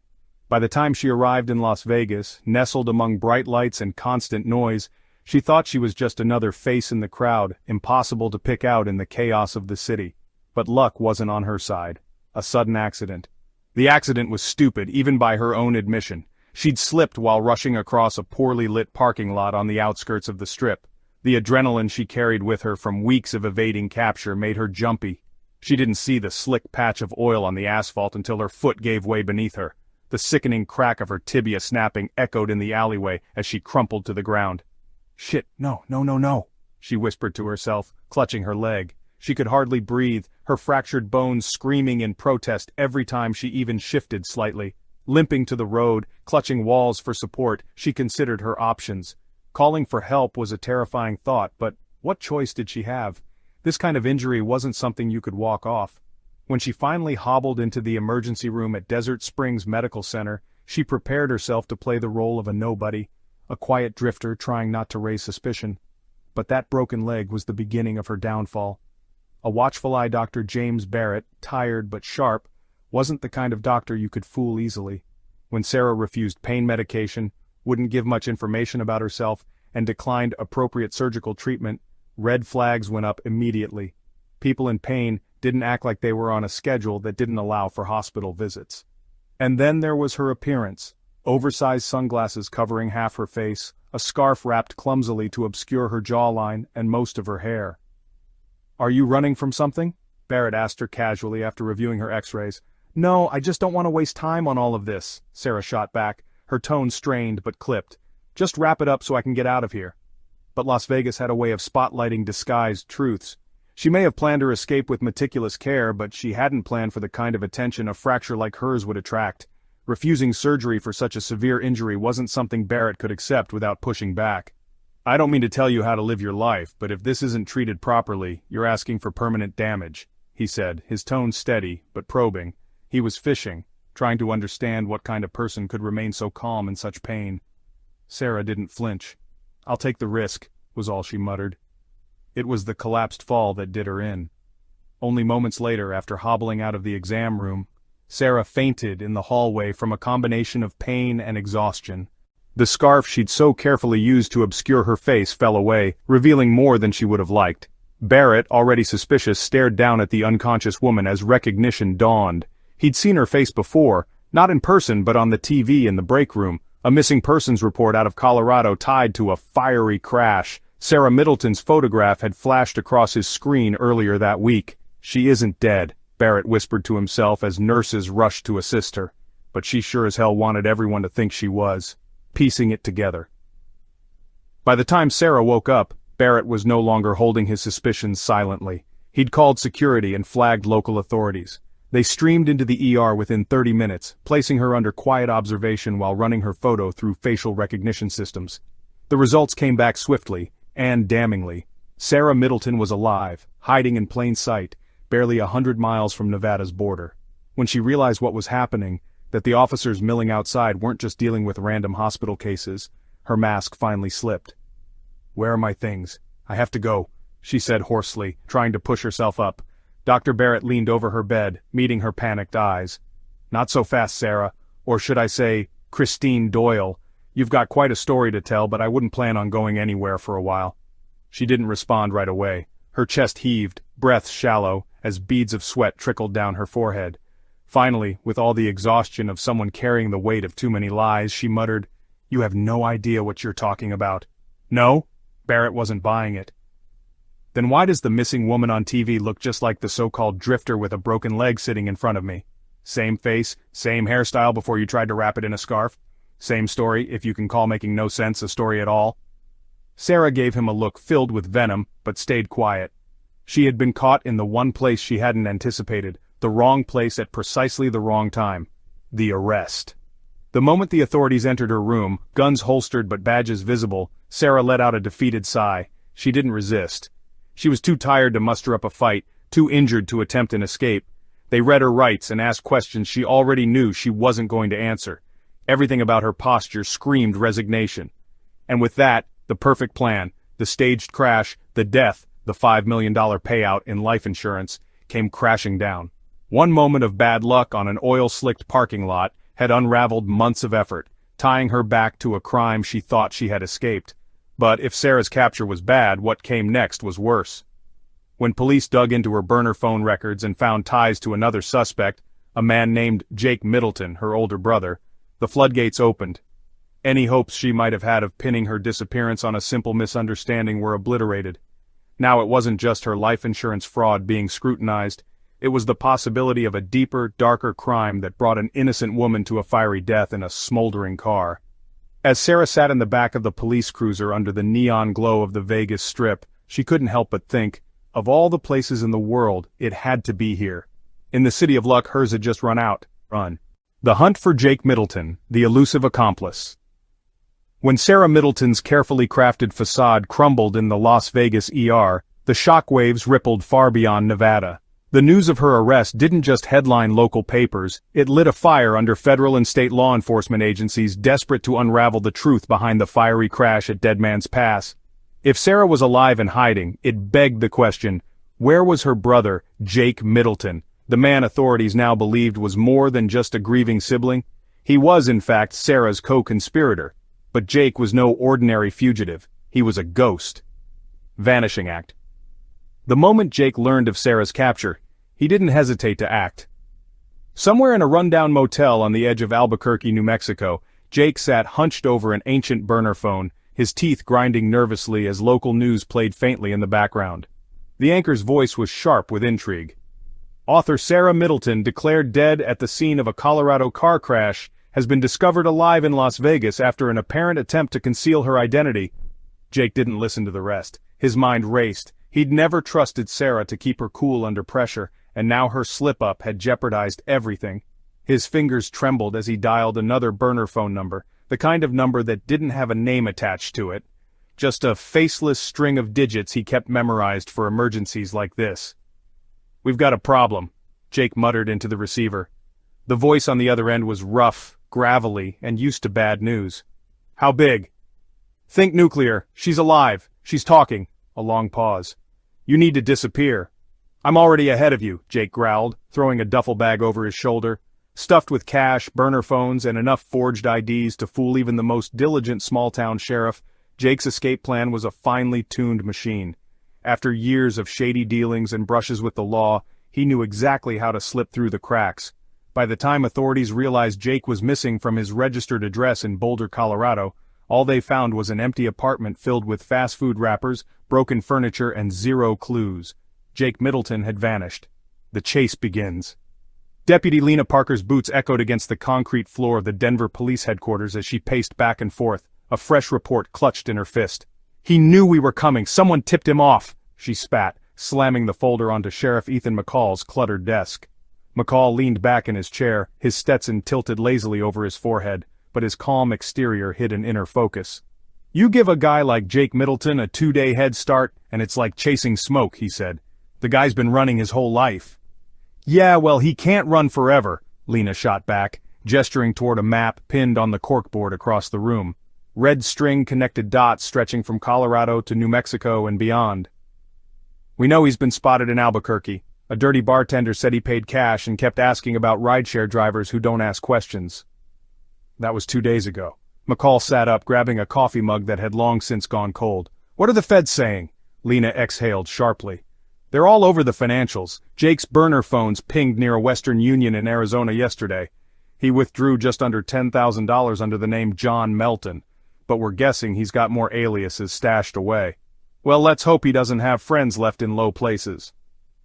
By the time she arrived in Las Vegas, nestled among bright lights and constant noise, she thought she was just another face in the crowd, impossible to pick out in the chaos of the city. But luck wasn't on her side. A sudden accident. The accident was stupid, even by her own admission. She'd slipped while rushing across a poorly lit parking lot on the outskirts of the Strip. The adrenaline she carried with her from weeks of evading capture made her jumpy. She didn't see the slick patch of oil on the asphalt until her foot gave way beneath her. The sickening crack of her tibia snapping echoed in the alleyway as she crumpled to the ground. "Shit, no," she whispered to herself, clutching her leg. She could hardly breathe, her fractured bones screaming in protest every time she even shifted slightly. Limping to the road, clutching walls for support, she considered her options. Calling for help was a terrifying thought, but what choice did she have? This kind of injury wasn't something you could walk off. When she finally hobbled into the emergency room at Desert Springs Medical Center, she prepared herself to play the role of a nobody, a quiet drifter trying not to raise suspicion. But that broken leg was the beginning of her downfall. A watchful-eye Dr. James Barrett, tired but sharp, wasn't the kind of doctor you could fool easily. When Sarah refused pain medication, wouldn't give much information about herself, and declined appropriate surgical treatment, red flags went up immediately. People in pain didn't act like they were on a schedule that didn't allow for hospital visits. And then there was her appearance. Oversized sunglasses covering half her face, a scarf wrapped clumsily to obscure her jawline and most of her hair. "Are you running from something?" Barrett asked her casually after reviewing her x-rays. "No, I just don't want to waste time on all of this," Sarah shot back, her tone strained but clipped. "Just wrap it up so I can get out of here." But Las Vegas had a way of spotlighting disguised truths. She may have planned her escape with meticulous care, but she hadn't planned for the kind of attention a fracture like hers would attract. Refusing surgery for such a severe injury wasn't something Barrett could accept without pushing back. "I don't mean to tell you how to live your life, but if this isn't treated properly, you're asking for permanent damage," he said, his tone steady, but probing. He was fishing, trying to understand what kind of person could remain so calm in such pain. Sarah didn't flinch. "I'll take the risk," was all she muttered. It was the collapsed fall that did her in. Only moments later, after hobbling out of the exam room, Sarah fainted in the hallway from a combination of pain and exhaustion. The scarf she'd so carefully used to obscure her face fell away, revealing more than she would have liked. Barrett, already suspicious, stared down at the unconscious woman as recognition dawned. He'd seen her face before, not in person but on the TV in the break room, a missing persons report out of Colorado tied to a fiery crash. Sarah Middleton's photograph had flashed across his screen earlier that week. "She isn't dead," Barrett whispered to himself as nurses rushed to assist her. But she sure as hell wanted everyone to think she was. Piecing it together. By the time Sarah woke up, Barrett was no longer holding his suspicions silently. He'd called security and flagged local authorities. They streamed into the ER within 30 minutes, placing her under quiet observation while running her photo through facial recognition systems. The results came back swiftly, and damningly. Sarah Middleton was alive, hiding in plain sight, barely 100 miles from Nevada's border. When she realized what was happening, that the officers milling outside weren't just dealing with random hospital cases, her mask finally slipped. "Where are my things? I have to go," she said hoarsely, trying to push herself up. Dr. Barrett leaned over her bed, meeting her panicked eyes. "Not so fast, Sarah. Or should I say, Christine Doyle. You've got quite a story to tell, but I wouldn't plan on going anywhere for a while." She didn't respond right away. Her chest heaved, breath shallow, as beads of sweat trickled down her forehead. Finally, with all the exhaustion of someone carrying the weight of too many lies, she muttered, "You have no idea what you're talking about." "No?" Barrett wasn't buying it. "Then why does the missing woman on TV look just like the so-called drifter with a broken leg sitting in front of me? Same face, same hairstyle before you tried to wrap it in a scarf? Same story, if you can call making no sense a story at all?" Sarah gave him a look filled with venom, but stayed quiet. She had been caught in the one place she hadn't anticipated, the wrong place at precisely the wrong time. The arrest. The moment the authorities entered her room, guns holstered but badges visible, Sarah let out a defeated sigh. She didn't resist. She was too tired to muster up a fight, too injured to attempt an escape. They read her rights and asked questions she already knew she wasn't going to answer. Everything about her posture screamed resignation. And with that, the perfect plan, the staged crash, the death, the $5 million payout in life insurance, came crashing down. One moment of bad luck on an oil-slicked parking lot had unraveled months of effort, tying her back to a crime she thought she had escaped. But if Sarah's capture was bad, what came next was worse. When police dug into her burner phone records and found ties to another suspect, a man named Jake Middleton, her older brother, the floodgates opened. Any hopes she might have had of pinning her disappearance on a simple misunderstanding were obliterated. Now it wasn't just her life insurance fraud being scrutinized, it was the possibility of a deeper, darker crime that brought an innocent woman to a fiery death in a smoldering car. As Sarah sat in the back of the police cruiser under the neon glow of the Vegas Strip, she couldn't help but think, of all the places in the world, it had to be here. In the city of luck, hers had just run out. The hunt for Jake Middleton, the elusive accomplice. When Sarah Middleton's carefully crafted facade crumbled in the Las Vegas ER, the shockwaves rippled far beyond Nevada. The news of her arrest didn't just headline local papers, it lit a fire under federal and state law enforcement agencies desperate to unravel the truth behind the fiery crash at Deadman's Pass. If Sarah was alive and hiding, it begged the question, where was her brother, Jake Middleton, the man authorities now believed was more than just a grieving sibling? He was, in fact, Sarah's co-conspirator. But Jake was no ordinary fugitive. He was a ghost. Vanishing act. The moment Jake learned of Sarah's capture, he didn't hesitate to act. Somewhere in a rundown motel on the edge of Albuquerque, New Mexico, Jake sat hunched over an ancient burner phone, his teeth grinding nervously as local news played faintly in the background. The anchor's voice was sharp with intrigue. Author Sarah Middleton, declared dead at the scene of a Colorado car crash, has been discovered alive in Las Vegas after an apparent attempt to conceal her identity. Jake didn't listen to the rest. His mind raced. He'd never trusted Sarah to keep her cool under pressure, and now her slip-up had jeopardized everything. His fingers trembled as he dialed another burner phone number, the kind of number that didn't have a name attached to it. Just a faceless string of digits he kept memorized for emergencies like this. "We've got a problem," Jake muttered into the receiver. The voice on the other end was rough, gravelly, and used to bad news. "How big?" "Think nuclear. She's alive. She's talking." A long pause. "You need to disappear." "I'm already ahead of you," Jake growled, throwing a duffel bag over his shoulder. Stuffed with cash, burner phones, and enough forged IDs to fool even the most diligent small-town sheriff, Jake's escape plan was a finely tuned machine. After years of shady dealings and brushes with the law, he knew exactly how to slip through the cracks. By the time authorities realized Jake was missing from his registered address in Boulder, Colorado, all they found was an empty apartment filled with fast food wrappers, broken furniture, and zero clues. Jake Middleton had vanished. The chase begins. Deputy Lena Parker's boots echoed against the concrete floor of the Denver police headquarters as she paced back and forth, a fresh report clutched in her fist. "He knew we were coming, someone tipped him off," she spat, slamming the folder onto Sheriff Ethan McCall's cluttered desk. McCall leaned back in his chair, his Stetson tilted lazily over his forehead, but his calm exterior hid an inner focus. "You give a guy like Jake Middleton a 2-day head start, and it's like chasing smoke," he said. "The guy's been running his whole life." "Yeah, well, he can't run forever," Lena shot back, gesturing toward a map pinned on the corkboard across the room. Red string-connected dots stretching from Colorado to New Mexico and beyond. "We know he's been spotted in Albuquerque. A dirty bartender said he paid cash and kept asking about rideshare drivers who don't ask questions." That was 2 days ago. McCall sat up, grabbing a coffee mug that had long since gone cold. "What are the feds saying?" Lena exhaled sharply. "They're all over the financials. Jake's burner phones pinged near a Western Union in Arizona yesterday. He withdrew just under $10,000 under the name John Melton, but we're guessing he's got more aliases stashed away. Well, let's hope he doesn't have friends left in low places."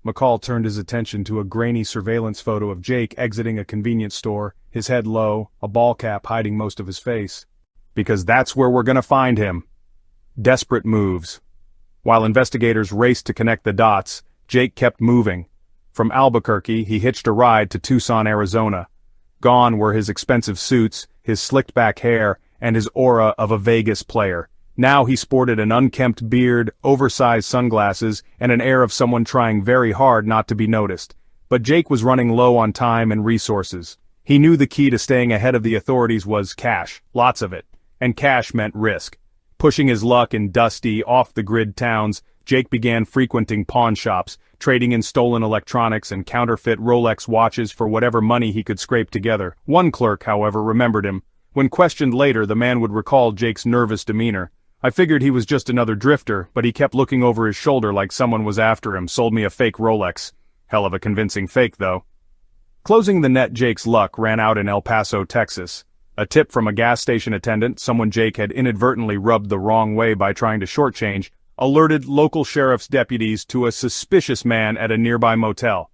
McCall turned his attention to a grainy surveillance photo of Jake exiting a convenience store, his head low, a ball cap hiding most of his face. "Because that's where we're gonna find him." Desperate moves. While investigators raced to connect the dots, Jake kept moving. From Albuquerque, he hitched a ride to Tucson, Arizona. Gone were his expensive suits, his slicked-back hair, and his aura of a Vegas player. Now he sported an unkempt beard, oversized sunglasses, and an air of someone trying very hard not to be noticed. But Jake was running low on time and resources. He knew the key to staying ahead of the authorities was cash, lots of it, and cash meant risk. Pushing his luck in dusty, off-the-grid towns, Jake began frequenting pawn shops, trading in stolen electronics and counterfeit Rolex watches for whatever money he could scrape together. One clerk, however, remembered him. When questioned later, the man would recall Jake's nervous demeanor. "I figured he was just another drifter, but he kept looking over his shoulder like someone was after him, sold me a fake Rolex. Hell of a convincing fake, though." Closing the net, Jake's luck ran out in El Paso, Texas. A tip from a gas station attendant, someone Jake had inadvertently rubbed the wrong way by trying to shortchange, alerted local sheriff's deputies to a suspicious man at a nearby motel.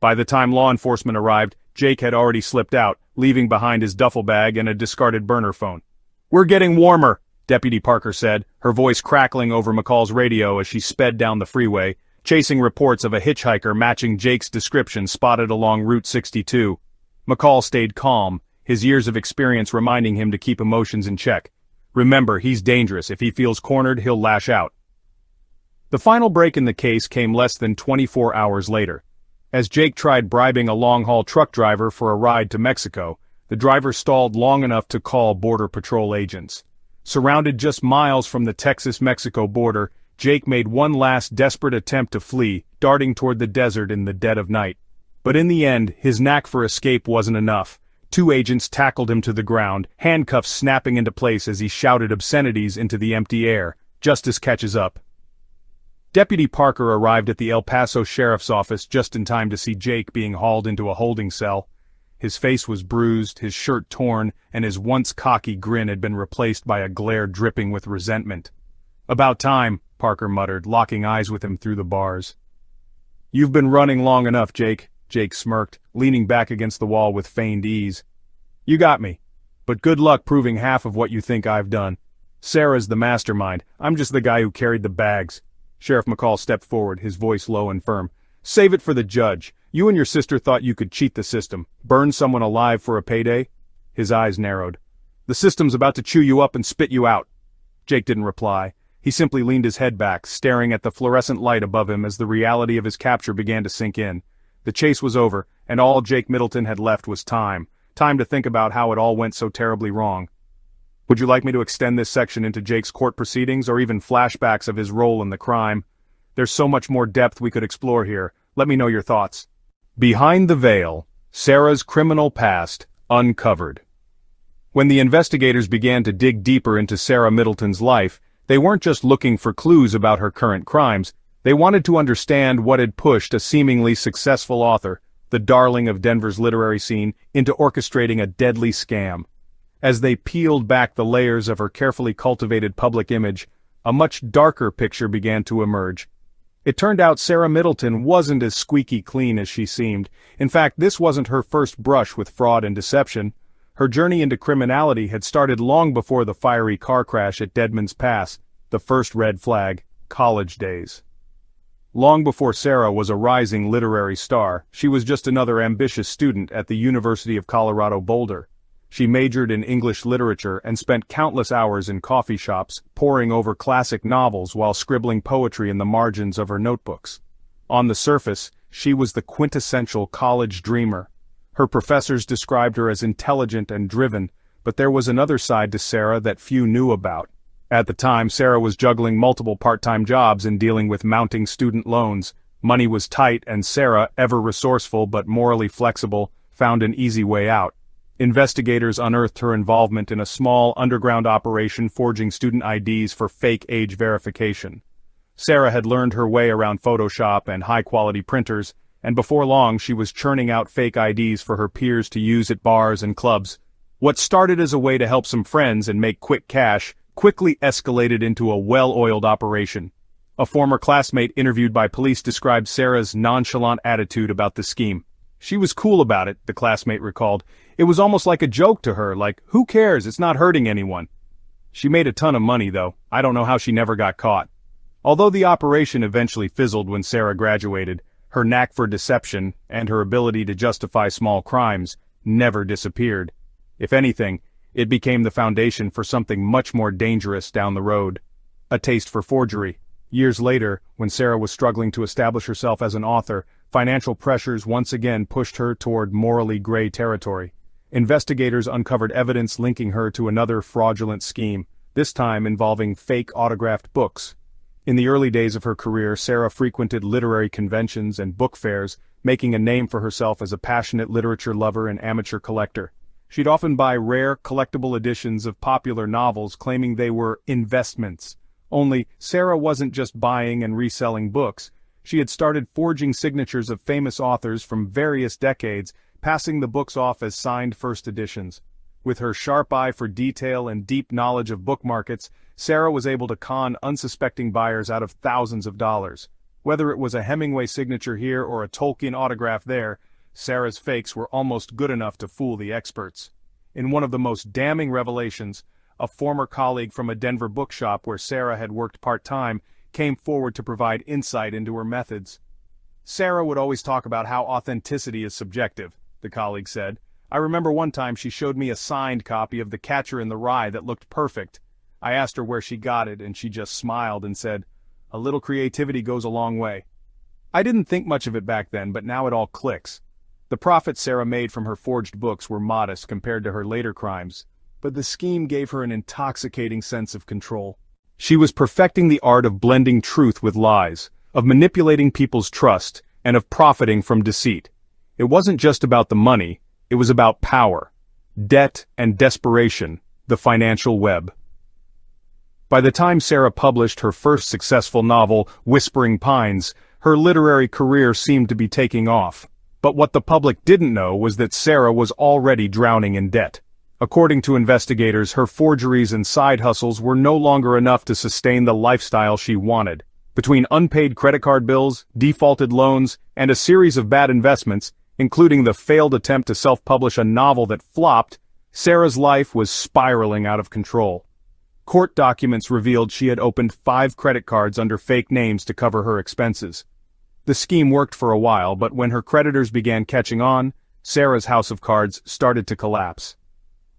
By the time law enforcement arrived, Jake had already slipped out, leaving behind his duffel bag and a discarded burner phone. "We're getting warmer," Deputy Parker said, her voice crackling over McCall's radio as she sped down the freeway, chasing reports of a hitchhiker matching Jake's description spotted along Route 62. McCall stayed calm, his years of experience reminding him to keep emotions in check. Remember, he's dangerous. If he feels cornered, he'll lash out. The final break in the case came less than 24 hours later. As Jake tried bribing a long-haul truck driver for a ride to Mexico, the driver stalled long enough to call Border Patrol agents. Surrounded just miles from the Texas-Mexico border, Jake made one last desperate attempt to flee, darting toward the desert in the dead of night. But in the end, his knack for escape wasn't enough. 2 agents tackled him to the ground, handcuffs snapping into place as he shouted obscenities into the empty air. Justice catches up. Deputy Parker arrived at the El Paso Sheriff's Office just in time to see Jake being hauled into a holding cell. His face was bruised, his shirt torn, and his once cocky grin had been replaced by a glare dripping with resentment. "About time," Parker muttered, locking eyes with him through the bars. "You've been running long enough, Jake," Jake smirked, leaning back against the wall with feigned ease. "You got me. But good luck proving half of what you think I've done. Sarah's the mastermind. I'm just the guy who carried the bags." Sheriff McCall stepped forward, his voice low and firm. "Save it for the judge. You and your sister thought you could cheat the system, burn someone alive for a payday?" His eyes narrowed. "The system's about to chew you up and spit you out." Jake didn't reply. He simply leaned his head back, staring at the fluorescent light above him as the reality of his capture began to sink in. The chase was over, and all Jake Middleton had left was time. Time to think about how it all went so terribly wrong. Would you like me to extend this section into Jake's court proceedings or even flashbacks of his role in the crime? There's so much more depth we could explore here. Let me know your thoughts. Behind the Veil, Sarah's Criminal Past Uncovered. When the investigators began to dig deeper into Sarah Middleton's life, they weren't just looking for clues about her current crimes, They wanted to understand what had pushed a seemingly successful author, the darling of Denver's literary scene, into orchestrating a deadly scam. As they peeled back the layers of her carefully cultivated public image, a much darker picture began to emerge. It turned out Sarah Middleton wasn't as squeaky clean as she seemed. In fact, this wasn't her first brush with fraud and deception. Her journey into criminality had started long before the fiery car crash at Deadman's Pass, the first red flag, college days. Long before Sarah was a rising literary star, she was just another ambitious student at the University of Colorado Boulder. She majored in English literature and spent countless hours in coffee shops, poring over classic novels while scribbling poetry in the margins of her notebooks. On the surface, she was the quintessential college dreamer. Her professors described her as intelligent and driven, but there was another side to Sarah that few knew about. At the time, Sarah was juggling multiple part-time jobs and dealing with mounting student loans. Money was tight, and Sarah, ever resourceful but morally flexible, found an easy way out. Investigators unearthed her involvement in a small underground operation forging student IDs for fake age verification. Sarah had learned her way around Photoshop and high-quality printers, and before long she was churning out fake IDs for her peers to use at bars and clubs. What started as a way to help some friends and make quick cash quickly escalated into a well-oiled operation. A former classmate interviewed by police described Sarah's nonchalant attitude about the scheme. She was cool about it, the classmate recalled. It was almost like a joke to her, like, who cares, it's not hurting anyone. She made a ton of money, though. I don't know how she never got caught. Although the operation eventually fizzled when Sarah graduated, her knack for deception, and her ability to justify small crimes, never disappeared. If anything, it became the foundation for something much more dangerous down the road. A taste for forgery. Years later, when Sarah was struggling to establish herself as an author, financial pressures once again pushed her toward morally gray territory. Investigators uncovered evidence linking her to another fraudulent scheme, this time involving fake autographed books. In the early days of her career, Sarah frequented literary conventions and book fairs, making a name for herself as a passionate literature lover and amateur collector. She'd often buy rare, collectible editions of popular novels claiming they were investments. Only, Sarah wasn't just buying and reselling books. She had started forging signatures of famous authors from various decades, passing the books off as signed first editions. With her sharp eye for detail and deep knowledge of book markets, Sarah was able to con unsuspecting buyers out of thousands of dollars. Whether it was a Hemingway signature here or a Tolkien autograph there, Sarah's fakes were almost good enough to fool the experts. In one of the most damning revelations, a former colleague from a Denver bookshop where Sarah had worked part-time came forward to provide insight into her methods. Sarah would always talk about how authenticity is subjective, the colleague said. I remember one time she showed me a signed copy of The Catcher in the Rye that looked perfect. I asked her where she got it, and she just smiled and said, "A little creativity goes a long way." I didn't think much of it back then, but now it all clicks. The profits Sarah made from her forged books were modest compared to her later crimes, but the scheme gave her an intoxicating sense of control. She was perfecting the art of blending truth with lies, of manipulating people's trust, and of profiting from deceit. It wasn't just about the money, it was about power, debt, and desperation, the financial web. By the time Sarah published her first successful novel, Whispering Pines, her literary career seemed to be taking off. But what the public didn't know was that Sarah was already drowning in debt. According to investigators, her forgeries and side hustles were no longer enough to sustain the lifestyle she wanted. Between unpaid credit card bills, defaulted loans, and a series of bad investments, including the failed attempt to self-publish a novel that flopped, Sarah's life was spiraling out of control. Court documents revealed she had opened 5 credit cards under fake names to cover her expenses. The scheme worked for a while, but when her creditors began catching on, Sarah's house of cards started to collapse.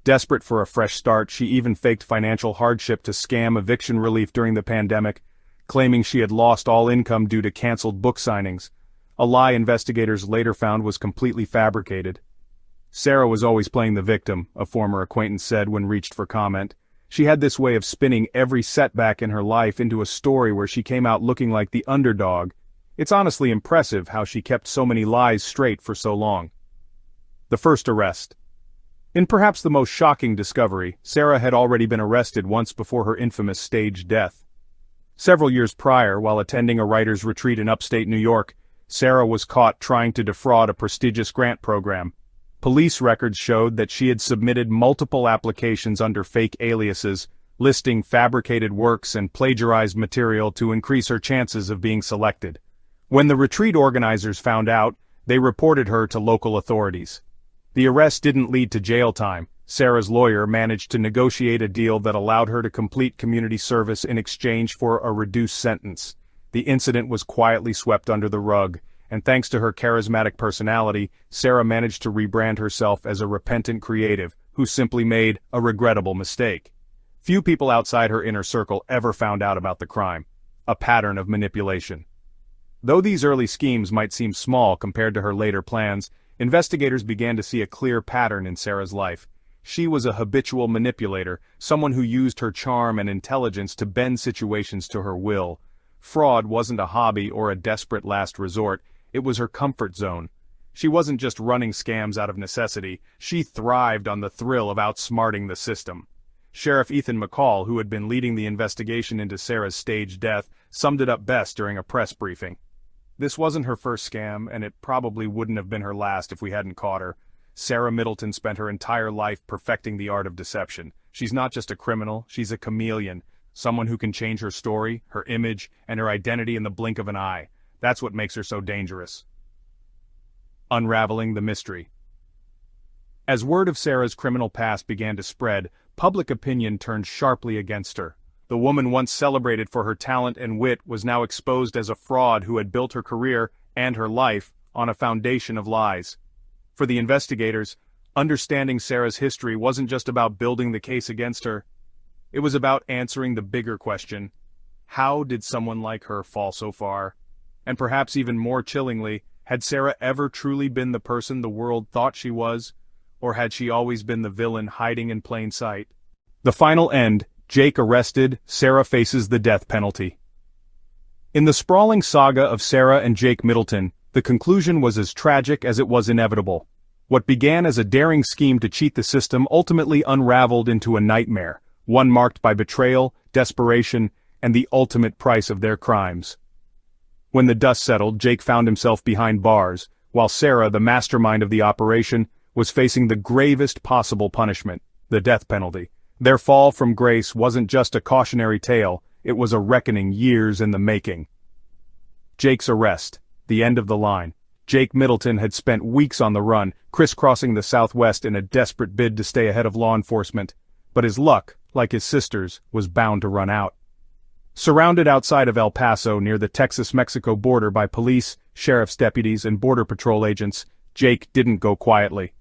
Desperate for a fresh start, she even faked financial hardship to scam eviction relief during the pandemic, claiming she had lost all income due to canceled book signings, a lie investigators later found was completely fabricated. Sarah was always playing the victim, a former acquaintance said when reached for comment. She had this way of spinning every setback in her life into a story where she came out looking like the underdog. It's honestly impressive how she kept so many lies straight for so long. The first arrest. In perhaps the most shocking discovery, Sarah had already been arrested once before her infamous staged death. Several years prior, while attending a writer's retreat in upstate New York, Sarah was caught trying to defraud a prestigious grant program. Police records showed that she had submitted multiple applications under fake aliases, listing fabricated works and plagiarized material to increase her chances of being selected. When the retreat organizers found out, they reported her to local authorities. The arrest didn't lead to jail time. Sarah's lawyer managed to negotiate a deal that allowed her to complete community service in exchange for a reduced sentence. The incident was quietly swept under the rug, and thanks to her charismatic personality, Sarah managed to rebrand herself as a repentant creative who simply made a regrettable mistake. Few people outside her inner circle ever found out about the crime, a pattern of manipulation. Though these early schemes might seem small compared to her later plans, investigators began to see a clear pattern in Sarah's life. She was a habitual manipulator, someone who used her charm and intelligence to bend situations to her will. Fraud wasn't a hobby or a desperate last resort, it was her comfort zone. She wasn't just running scams out of necessity, she thrived on the thrill of outsmarting the system. Sheriff Ethan McCall, who had been leading the investigation into Sarah's staged death, summed it up best during a press briefing. This wasn't her first scam, and it probably wouldn't have been her last if we hadn't caught her. Sarah Middleton spent her entire life perfecting the art of deception. She's not just a criminal, she's a chameleon, someone who can change her story, her image, and her identity in the blink of an eye. That's what makes her so dangerous. Unraveling the mystery. As word of Sarah's criminal past began to spread, public opinion turned sharply against her. The woman once celebrated for her talent and wit was now exposed as a fraud who had built her career and her life on a foundation of lies. For the investigators, understanding Sarah's history wasn't just about building the case against her. It was about answering the bigger question: how did someone like her fall so far? And perhaps even more chillingly, had Sarah ever truly been the person the world thought she was? Or had she always been the villain hiding in plain sight? The final end: Jake arrested, Sarah faces the death penalty. In the sprawling saga of Sarah and Jake Middleton, the conclusion was as tragic as it was inevitable. What began as a daring scheme to cheat the system ultimately unraveled into a nightmare, one marked by betrayal, desperation, and the ultimate price of their crimes. When the dust settled, Jake found himself behind bars, while Sarah, the mastermind of the operation, was facing the gravest possible punishment, the death penalty. Their fall from grace wasn't just a cautionary tale, it was a reckoning years in the making. Jake's arrest, the end of the line. Jake Middleton had spent weeks on the run, crisscrossing the Southwest in a desperate bid to stay ahead of law enforcement. But his luck, like his sister's, was bound to run out. Surrounded outside of El Paso near the Texas-Mexico border by police, sheriff's deputies, and border patrol agents, Jake didn't go quietly.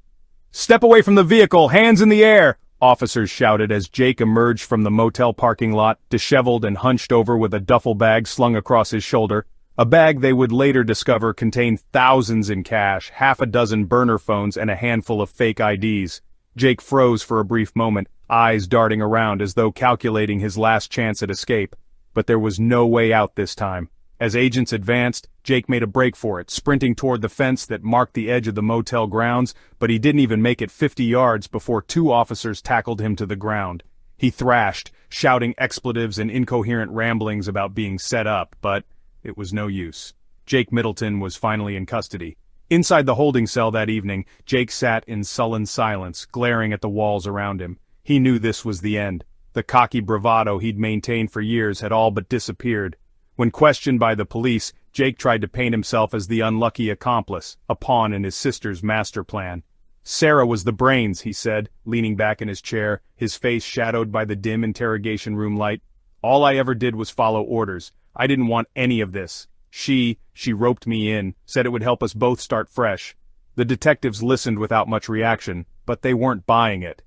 "Step away from the vehicle, hands in the air!" officers shouted as Jake emerged from the motel parking lot, disheveled and hunched over with a duffel bag slung across his shoulder. A bag they would later discover contained thousands in cash, half a dozen burner phones, and a handful of fake IDs. Jake froze for a brief moment, eyes darting around as though calculating his last chance at escape. But there was no way out this time. As agents advanced, Jake made a break for it, sprinting toward the fence that marked the edge of the motel grounds, but he didn't even make it 50 yards before two officers tackled him to the ground. He thrashed, shouting expletives and incoherent ramblings about being set up, but it was no use. Jake Middleton was finally in custody. Inside the holding cell that evening, Jake sat in sullen silence, glaring at the walls around him. He knew this was the end. The cocky bravado he'd maintained for years had all but disappeared. When questioned by the police, Jake tried to paint himself as the unlucky accomplice, a pawn in his sister's master plan. "Sarah was the brains," he said, leaning back in his chair, his face shadowed by the dim interrogation room light. "All I ever did was follow orders. I didn't want any of this. She roped me in, said it would help us both start fresh." The detectives listened without much reaction, but they weren't buying it.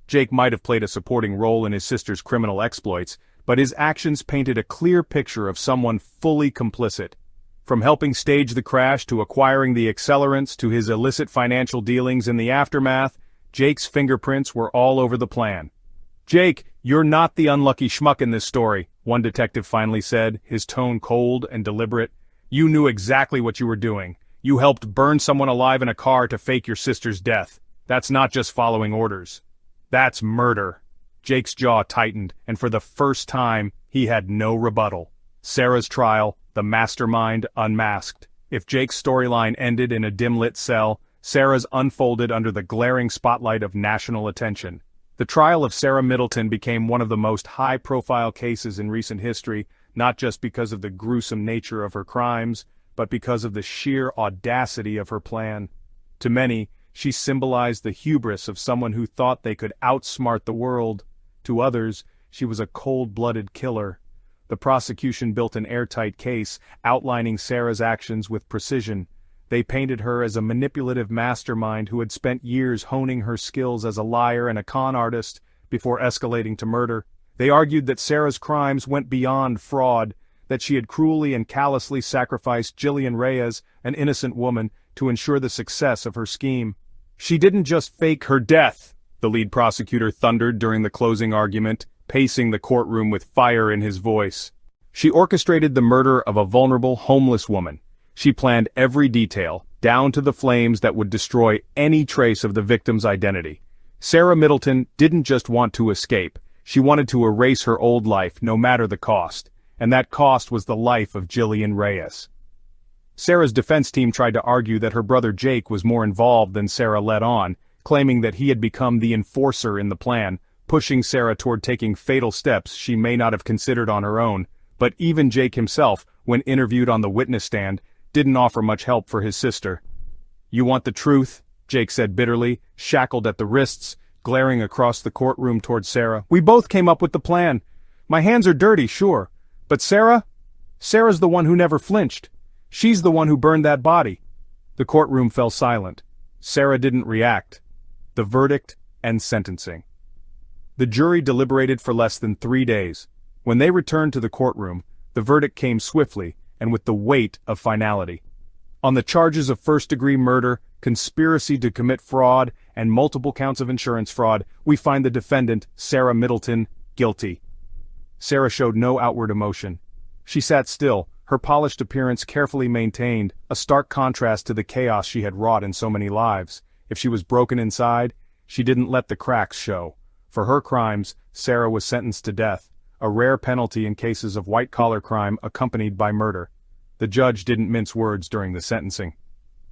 Jake might have played a supporting role in his sister's criminal exploits, but his actions painted a clear picture of someone fully complicit. From helping stage the crash to acquiring the accelerants to his illicit financial dealings in the aftermath, Jake's fingerprints were all over the plan. "Jake, you're not the unlucky schmuck in this story," one detective finally said, his tone cold and deliberate. "You knew exactly what you were doing. You helped burn someone alive in a car to fake your sister's death. That's not just following orders. That's murder." Jake's jaw tightened, and for the first time, he had no rebuttal. Sarah's trial, the mastermind unmasked. If Jake's storyline ended in a dim-lit cell, Sarah's unfolded under the glaring spotlight of national attention. The trial of Sarah Middleton became one of the most high-profile cases in recent history, not just because of the gruesome nature of her crimes, but because of the sheer audacity of her plan. To many, she symbolized the hubris of someone who thought they could outsmart the world. To others, she was a cold-blooded killer. The prosecution built an airtight case, outlining Sarah's actions with precision. They painted her as a manipulative mastermind who had spent years honing her skills as a liar and a con artist before escalating to murder. They argued that Sarah's crimes went beyond fraud, that she had cruelly and callously sacrificed Jillian Reyes, an innocent woman, to ensure the success of her scheme. "She didn't just fake her death," the lead prosecutor thundered during the closing argument, pacing the courtroom with fire in his voice. "She orchestrated the murder of a vulnerable, homeless woman. She planned every detail, down to the flames that would destroy any trace of the victim's identity. Sarah Middleton didn't just want to escape, she wanted to erase her old life no matter the cost, and that cost was the life of Jillian Reyes." Sarah's defense team tried to argue that her brother Jake was more involved than Sarah let on, claiming that he had become the enforcer in the plan, pushing Sarah toward taking fatal steps she may not have considered on her own. But even Jake himself, when interviewed on the witness stand, didn't offer much help for his sister. "You want the truth?" Jake said bitterly, shackled at the wrists, glaring across the courtroom toward Sarah. "We both came up with the plan. My hands are dirty, sure. But Sarah's the one who never flinched. She's the one who burned that body." The courtroom fell silent. Sarah didn't react. The verdict and sentencing. The jury deliberated for less than 3 days. When they returned to the courtroom, the verdict came swiftly and with the weight of finality. On the charges of first-degree murder, conspiracy to commit fraud, and multiple counts of insurance fraud, we find the defendant, Sarah Middleton, guilty. Sarah showed no outward emotion. She sat still, her polished appearance carefully maintained, a stark contrast to the chaos she had wrought in so many lives. If she was broken inside, she didn't let the cracks show. For her crimes, Sarah was sentenced to death, a rare penalty in cases of white-collar crime accompanied by murder. The judge didn't mince words during the sentencing.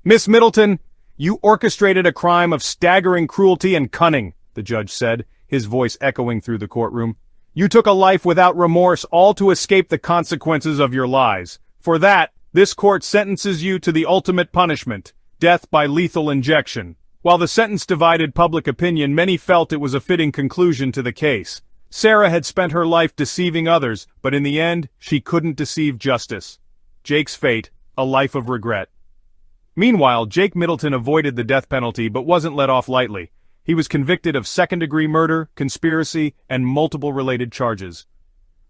"Miss Middleton, you orchestrated a crime of staggering cruelty and cunning," the judge said, his voice echoing through the courtroom. "You took a life without remorse, all to escape the consequences of your lies. For that, this court sentences you to the ultimate punishment, death by lethal injection." While the sentence divided public opinion, many felt it was a fitting conclusion to the case. Sarah had spent her life deceiving others, but in the end, she couldn't deceive justice. Jake's fate, a life of regret. Meanwhile, Jake Middleton avoided the death penalty but wasn't let off lightly. He was convicted of second-degree murder, conspiracy, and multiple related charges.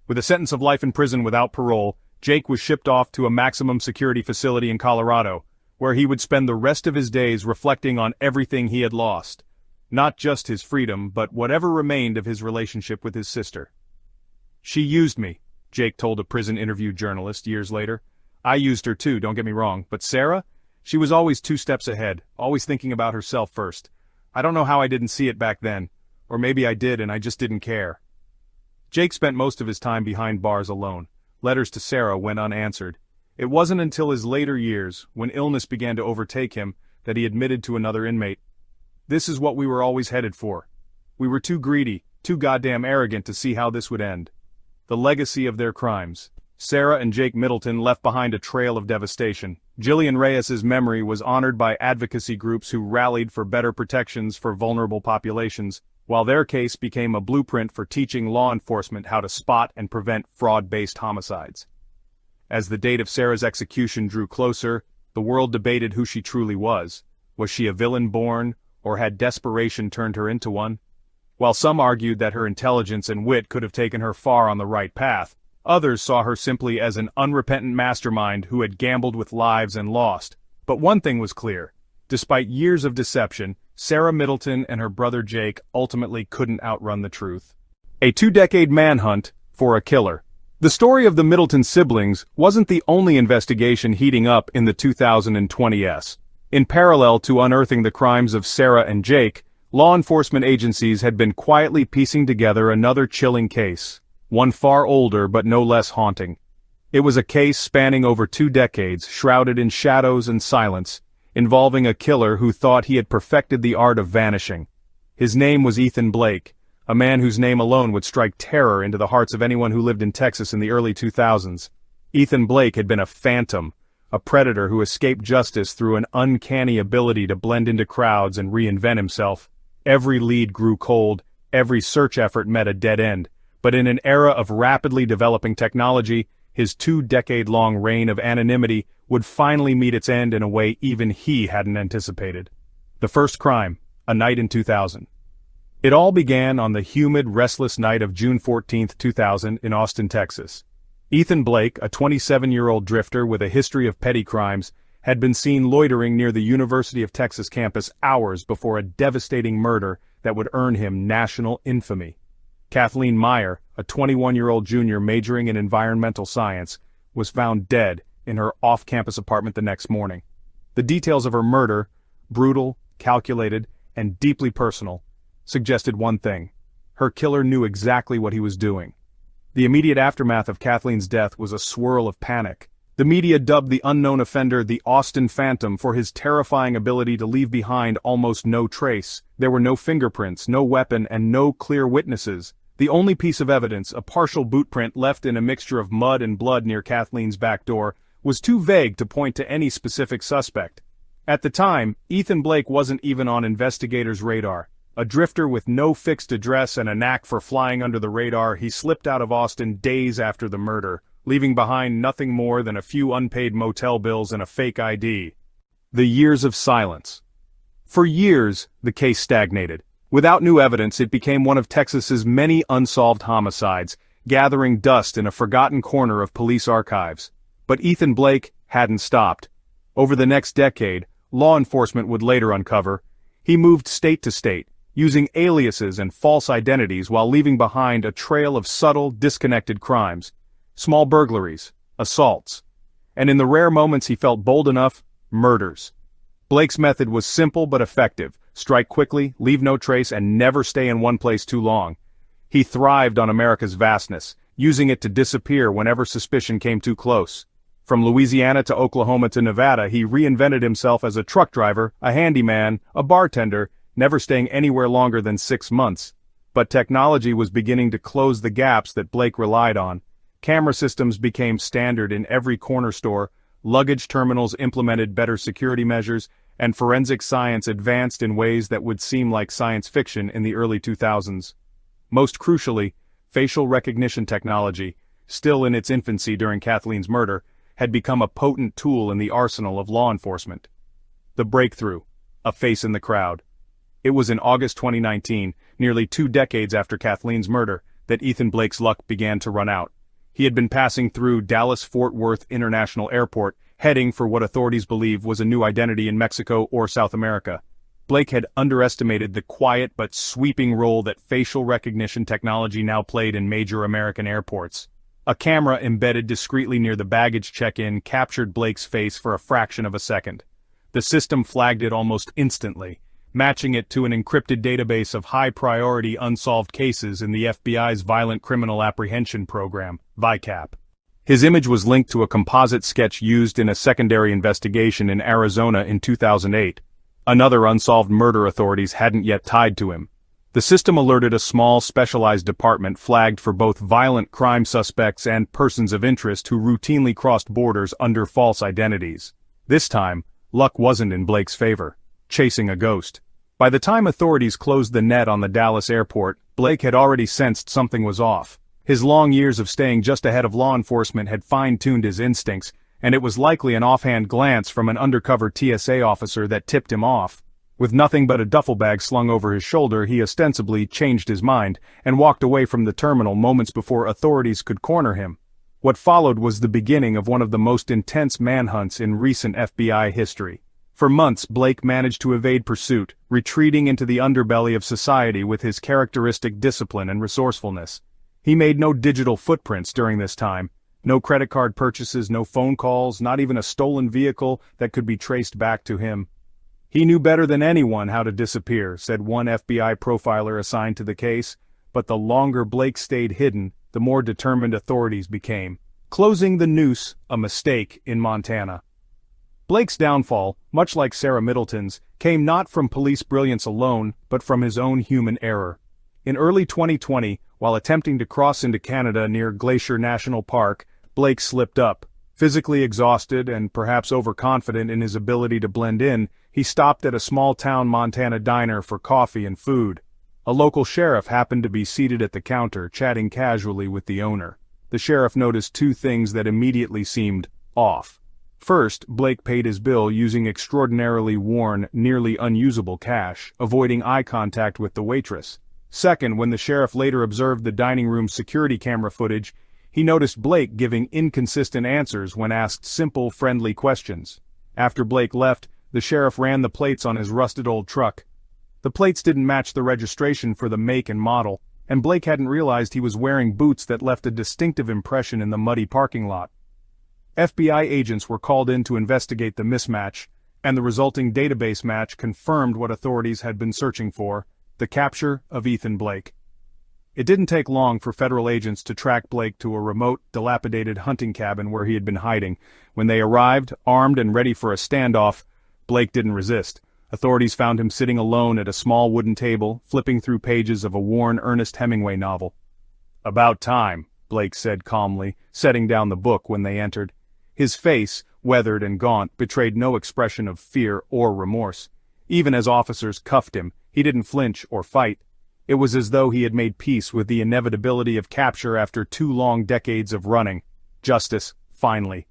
With a sentence of life in prison without parole, Jake was shipped off to a maximum security facility in Colorado, where he would spend the rest of his days reflecting on everything he had lost. Not just his freedom, but whatever remained of his relationship with his sister. "She used me," Jake told a prison interview journalist years later. "I used her too, don't get me wrong, but Sarah? She was always 2 steps ahead, always thinking about herself first. I don't know how I didn't see it back then, or maybe I did and I just didn't care." Jake spent most of his time behind bars alone. Letters to Sarah went unanswered. It wasn't until his later years, when illness began to overtake him, that he admitted to another inmate. "This is what we were always headed for. We were too greedy, too goddamn arrogant to see how this would end." The legacy of their crimes. Sarah and Jake Middleton left behind a trail of devastation. Jillian Reyes's memory was honored by advocacy groups who rallied for better protections for vulnerable populations, while their case became a blueprint for teaching law enforcement how to spot and prevent fraud-based homicides. As the date of Sarah's execution drew closer, the world debated who she truly was. Was she a villain born, or had desperation turned her into one? While some argued that her intelligence and wit could have taken her far on the right path, others saw her simply as an unrepentant mastermind who had gambled with lives and lost. But one thing was clear. Despite years of deception, Sarah Middleton and her brother Jake ultimately couldn't outrun the truth. A 2-decade manhunt for a killer. The story of the Middleton siblings wasn't the only investigation heating up in the 2020s. In parallel to unearthing the crimes of Sarah and Jake, law enforcement agencies had been quietly piecing together another chilling case, one far older but no less haunting. It was a case spanning over 2 decades, shrouded in shadows and silence, involving a killer who thought he had perfected the art of vanishing. His name was Ethan Blake, a man whose name alone would strike terror into the hearts of anyone who lived in Texas in the early 2000s. Ethan Blake had been a phantom, a predator who escaped justice through an uncanny ability to blend into crowds and reinvent himself. Every lead grew cold, every search effort met a dead end, but in an era of rapidly developing technology, his 2-decade-long reign of anonymity would finally meet its end in a way even he hadn't anticipated. The first crime, a night in 2000. It all began on the humid, restless night of June 14, 2000 in Austin, Texas. Ethan Blake, a 27-year-old drifter with a history of petty crimes, had been seen loitering near the University of Texas campus hours before a devastating murder that would earn him national infamy. Kathleen Meyer, a 21-year-old junior majoring in environmental science, was found dead in her off-campus apartment the next morning. The details of her murder, brutal, calculated, and deeply personal, suggested one thing: her killer knew exactly what he was doing. The immediate aftermath of Kathleen's death was a swirl of panic. The media dubbed the unknown offender the Austin Phantom for his terrifying ability to leave behind almost no trace. There were no fingerprints, no weapon, and no clear witnesses. The only piece of evidence, a partial boot print left in a mixture of mud and blood near Kathleen's back door, was too vague to point to any specific suspect. At the time, Ethan Blake wasn't even on investigators' radar. A drifter with no fixed address and a knack for flying under the radar, he slipped out of Austin days after the murder, leaving behind nothing more than a few unpaid motel bills and a fake ID. The years of silence. For years, the case stagnated. Without new evidence, it became one of Texas's many unsolved homicides, gathering dust in a forgotten corner of police archives. But Ethan Blake hadn't stopped. Over the next decade, law enforcement would later uncover, he moved state to state, using aliases and false identities while leaving behind a trail of subtle, disconnected crimes. Small burglaries, assaults, and in the rare moments he felt bold enough, murders. Blake's method was simple but effective: strike quickly, leave no trace, and never stay in one place too long. He thrived on America's vastness, using it to disappear whenever suspicion came too close. From Louisiana to Oklahoma to Nevada, he reinvented himself as a truck driver, a handyman, a bartender, never staying anywhere longer than 6 months. But technology was beginning to close the gaps that Blake relied on. Camera systems became standard in every corner store, luggage terminals implemented better security measures, and forensic science advanced in ways that would seem like science fiction in the early 2000s. Most crucially, facial recognition technology, still in its infancy during Kathleen's murder, had become a potent tool in the arsenal of law enforcement. The breakthrough: a face in the crowd. It was in August 2019, nearly 2 decades after Kathleen's murder, that Ethan Blake's luck began to run out. He had been passing through Dallas-Fort Worth International Airport, heading for what authorities believe was a new identity in Mexico or South America. Blake had underestimated the quiet but sweeping role that facial recognition technology now played in major American airports. A camera embedded discreetly near the baggage check-in captured Blake's face for a fraction of a second. The system flagged it almost instantly, matching it to an encrypted database of high-priority unsolved cases in the FBI's Violent Criminal Apprehension Program, VICAP. His image was linked to a composite sketch used in a secondary investigation in Arizona in 2008. Another unsolved murder authorities hadn't yet tied to him. The system alerted a small, specialized department flagged for both violent crime suspects and persons of interest who routinely crossed borders under false identities. This time, luck wasn't in Blake's favor. Chasing a ghost. By the time authorities closed the net on the Dallas airport, Blake had already sensed something was off. His long years of staying just ahead of law enforcement had fine-tuned his instincts, and it was likely an offhand glance from an undercover TSA officer that tipped him off. With nothing but a duffel bag slung over his shoulder, he ostensibly changed his mind and walked away from the terminal moments before authorities could corner him. What followed was the beginning of one of the most intense manhunts in recent FBI history. For months, Blake managed to evade pursuit, retreating into the underbelly of society with his characteristic discipline and resourcefulness. He made no digital footprints during this time. No credit card purchases, no phone calls, not even a stolen vehicle that could be traced back to him. He knew better than anyone how to disappear, said one FBI profiler assigned to the case, but the longer Blake stayed hidden, the more determined authorities became. Closing the noose, a mistake in Montana. Blake's downfall, much like Sarah Middleton's, came not from police brilliance alone, but from his own human error. In early 2020, while attempting to cross into Canada near Glacier National Park, Blake slipped up. Physically exhausted and perhaps overconfident in his ability to blend in, he stopped at a small-town Montana diner for coffee and food. A local sheriff happened to be seated at the counter, chatting casually with the owner. The sheriff noticed two things that immediately seemed off. First, Blake paid his bill using extraordinarily worn, nearly unusable cash, avoiding eye contact with the waitress. Second, when the sheriff later observed the dining room's security camera footage, he noticed Blake giving inconsistent answers when asked simple, friendly questions. After Blake left, the sheriff ran the plates on his rusted old truck. The plates didn't match the registration for the make and model, and Blake hadn't realized he was wearing boots that left a distinctive impression in the muddy parking lot. FBI agents were called in to investigate the mismatch, and the resulting database match confirmed what authorities had been searching for: the capture of Ethan Blake. It didn't take long for federal agents to track Blake to a remote, dilapidated hunting cabin where he had been hiding. When they arrived, armed and ready for a standoff, Blake didn't resist. Authorities found him sitting alone at a small wooden table, flipping through pages of a worn Ernest Hemingway novel. "About time," Blake said calmly, setting down the book when they entered. His face, weathered and gaunt, betrayed no expression of fear or remorse. Even as officers cuffed him, he didn't flinch or fight. It was as though he had made peace with the inevitability of capture after 2 long decades of running. Justice, finally.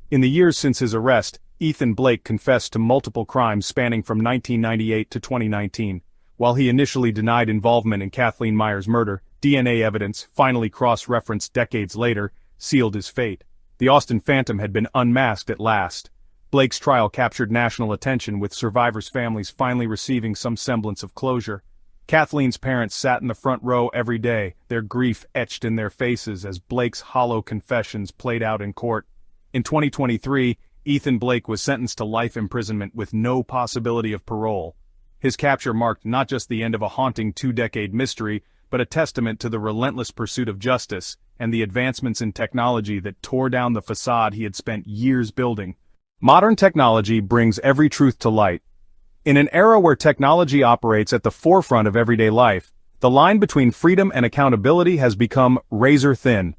In the years since his arrest, Ethan Blake confessed to multiple crimes spanning from 1998 to 2019. While he initially denied involvement in Kathleen Meyer's murder, DNA evidence, finally cross-referenced decades later, sealed his fate. The Austin Phantom had been unmasked at last. Blake's trial captured national attention, with survivors' families finally receiving some semblance of closure. Kathleen's parents sat in the front row every day, their grief etched in their faces as Blake's hollow confessions played out in court. In 2023, Ethan Blake was sentenced to life imprisonment with no possibility of parole. His capture marked not just the end of a haunting 2-decade mystery, but a testament to the relentless pursuit of justice and the advancements in technology that tore down the facade he had spent years building. Modern technology brings every truth to light. In an era where technology operates at the forefront of everyday life, the line between freedom and accountability has become razor thin.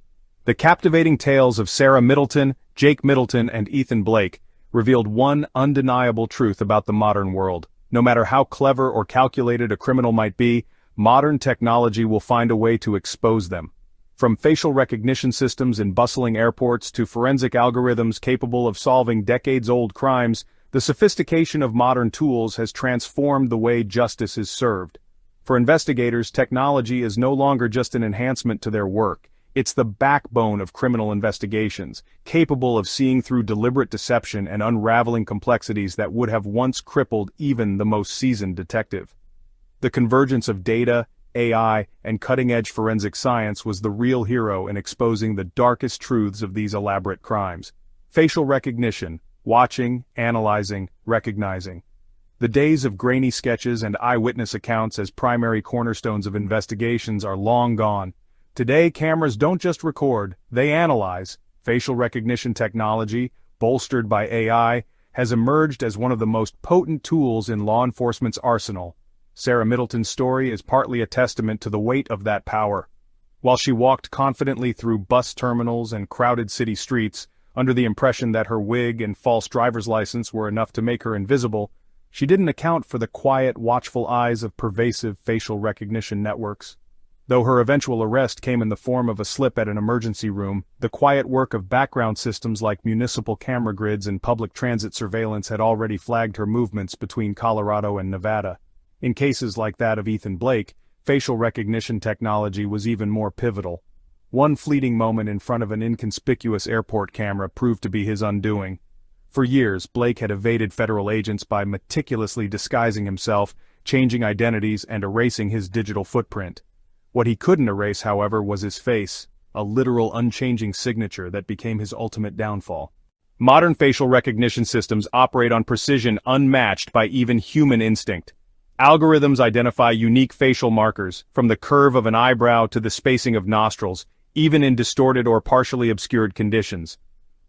The captivating tales of Sarah Middleton, Jake Middleton, and Ethan Blake revealed one undeniable truth about the modern world. No matter how clever or calculated a criminal might be, modern technology will find a way to expose them. From facial recognition systems in bustling airports to forensic algorithms capable of solving decades-old crimes, the sophistication of modern tools has transformed the way justice is served. For investigators, technology is no longer just an enhancement to their work. It's the backbone of criminal investigations, capable of seeing through deliberate deception and unraveling complexities that would have once crippled even the most seasoned detective. The convergence of data, AI, and cutting-edge forensic science was the real hero in exposing the darkest truths of these elaborate crimes. Facial recognition, watching, analyzing, recognizing. The days of grainy sketches and eyewitness accounts as primary cornerstones of investigations are long gone. Today, cameras don't just record, they analyze. Facial recognition technology, bolstered by AI, has emerged as one of the most potent tools in law enforcement's arsenal. Sarah Middleton's story is partly a testament to the weight of that power. While she walked confidently through bus terminals and crowded city streets, under the impression that her wig and false driver's license were enough to make her invisible, she didn't account for the quiet, watchful eyes of pervasive facial recognition networks. Though her eventual arrest came in the form of a slip at an emergency room, the quiet work of background systems like municipal camera grids and public transit surveillance had already flagged her movements between Colorado and Nevada. In cases like that of Ethan Blake, facial recognition technology was even more pivotal. One fleeting moment in front of an inconspicuous airport camera proved to be his undoing. For years, Blake had evaded federal agents by meticulously disguising himself, changing identities, and erasing his digital footprint. What he couldn't erase, however, was his face, a literal unchanging signature that became his ultimate downfall. Modern facial recognition systems operate on precision unmatched by even human instinct. Algorithms identify unique facial markers, from the curve of an eyebrow to the spacing of nostrils, even in distorted or partially obscured conditions.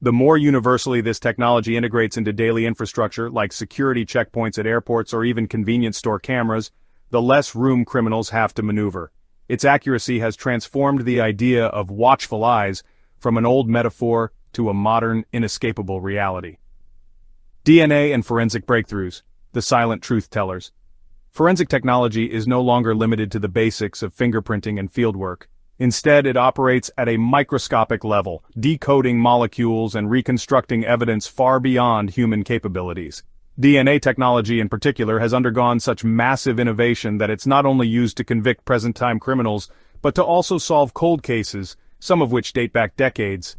The more universally this technology integrates into daily infrastructure, like security checkpoints at airports or even convenience store cameras, the less room criminals have to maneuver. Its accuracy has transformed the idea of watchful eyes from an old metaphor to a modern, inescapable reality. DNA and forensic breakthroughs, the silent truth tellers. Forensic technology is no longer limited to the basics of fingerprinting and fieldwork. Instead, it operates at a microscopic level, decoding molecules and reconstructing evidence far beyond human capabilities. DNA technology in particular has undergone such massive innovation that it's not only used to convict present-time criminals, but to also solve cold cases, some of which date back decades.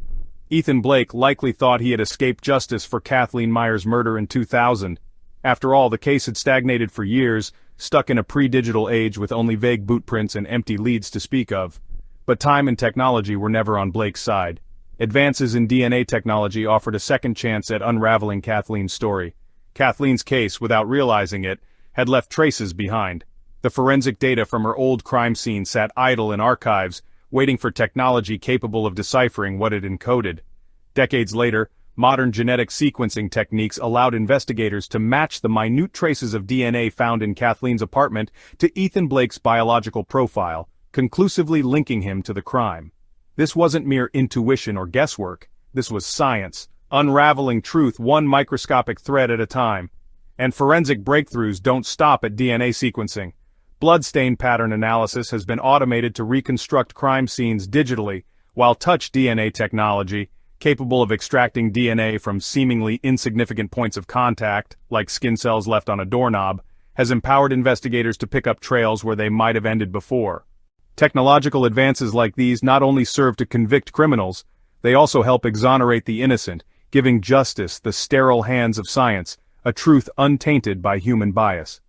Ethan Blake likely thought he had escaped justice for Kathleen Meyer's murder in 2000. After all, the case had stagnated for years, stuck in a pre-digital age with only vague bootprints and empty leads to speak of. But time and technology were never on Blake's side. Advances in DNA technology offered a second chance at unraveling Kathleen's story. Kathleen's case, without realizing it, had left traces behind. The forensic data from her old crime scene sat idle in archives, waiting for technology capable of deciphering what it encoded. Decades later, modern genetic sequencing techniques allowed investigators to match the minute traces of DNA found in Kathleen's apartment to Ethan Blake's biological profile, conclusively linking him to the crime. This wasn't mere intuition or guesswork. This was science, unraveling truth one microscopic thread at a time. And forensic breakthroughs don't stop at DNA sequencing. Bloodstain pattern analysis has been automated to reconstruct crime scenes digitally, while touch DNA technology, capable of extracting DNA from seemingly insignificant points of contact, like skin cells left on a doorknob, has empowered investigators to pick up trails where they might have ended before. Technological advances like these not only serve to convict criminals, they also help exonerate the innocent, giving justice the sterile hands of science, a truth untainted by human bias.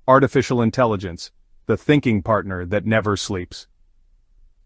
Artificial intelligence, the thinking partner that never sleeps.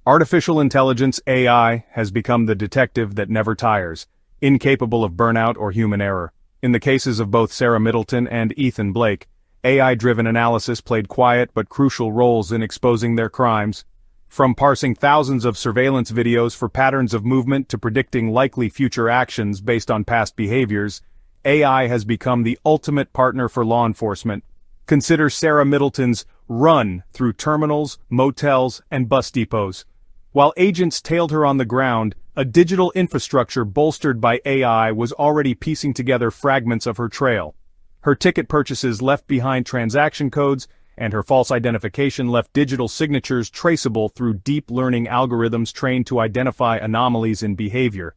Artificial intelligence, AI, has become the detective that never tires, incapable of burnout or human error. In the cases of both Sarah Middleton and Ethan Blake, AI-driven analysis played quiet but crucial roles in exposing their crimes. From parsing thousands of surveillance videos for patterns of movement to predicting likely future actions based on past behaviors, AI has become the ultimate partner for law enforcement. Consider Sarah Middleton's run through terminals, motels, and bus depots. While agents tailed her on the ground, a digital infrastructure bolstered by AI was already piecing together fragments of her trail. Her ticket purchases left behind transaction codes, and her false identification left digital signatures traceable through deep learning algorithms trained to identify anomalies in behavior.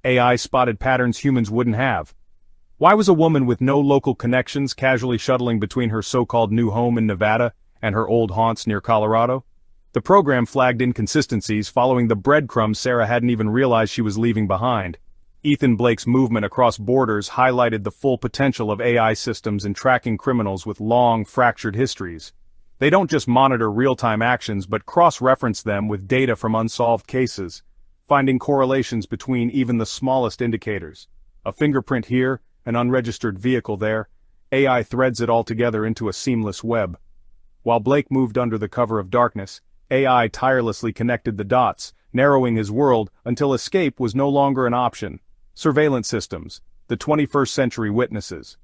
AI spotted patterns humans wouldn't have. Why was a woman with no local connections casually shuttling between her so-called new home in Nevada and her old haunts near Colorado? The program flagged inconsistencies following the breadcrumbs Sarah hadn't even realized she was leaving behind. Ethan Blake's movement across borders highlighted the full potential of AI systems in tracking criminals with long, fractured histories. They don't just monitor real-time actions but cross-reference them with data from unsolved cases, finding correlations between even the smallest indicators. A fingerprint here, an unregistered vehicle there, AI threads it all together into a seamless web. While Blake moved under the cover of darkness, AI tirelessly connected the dots, narrowing his world until escape was no longer an option. Surveillance systems, the 21st century witnesses.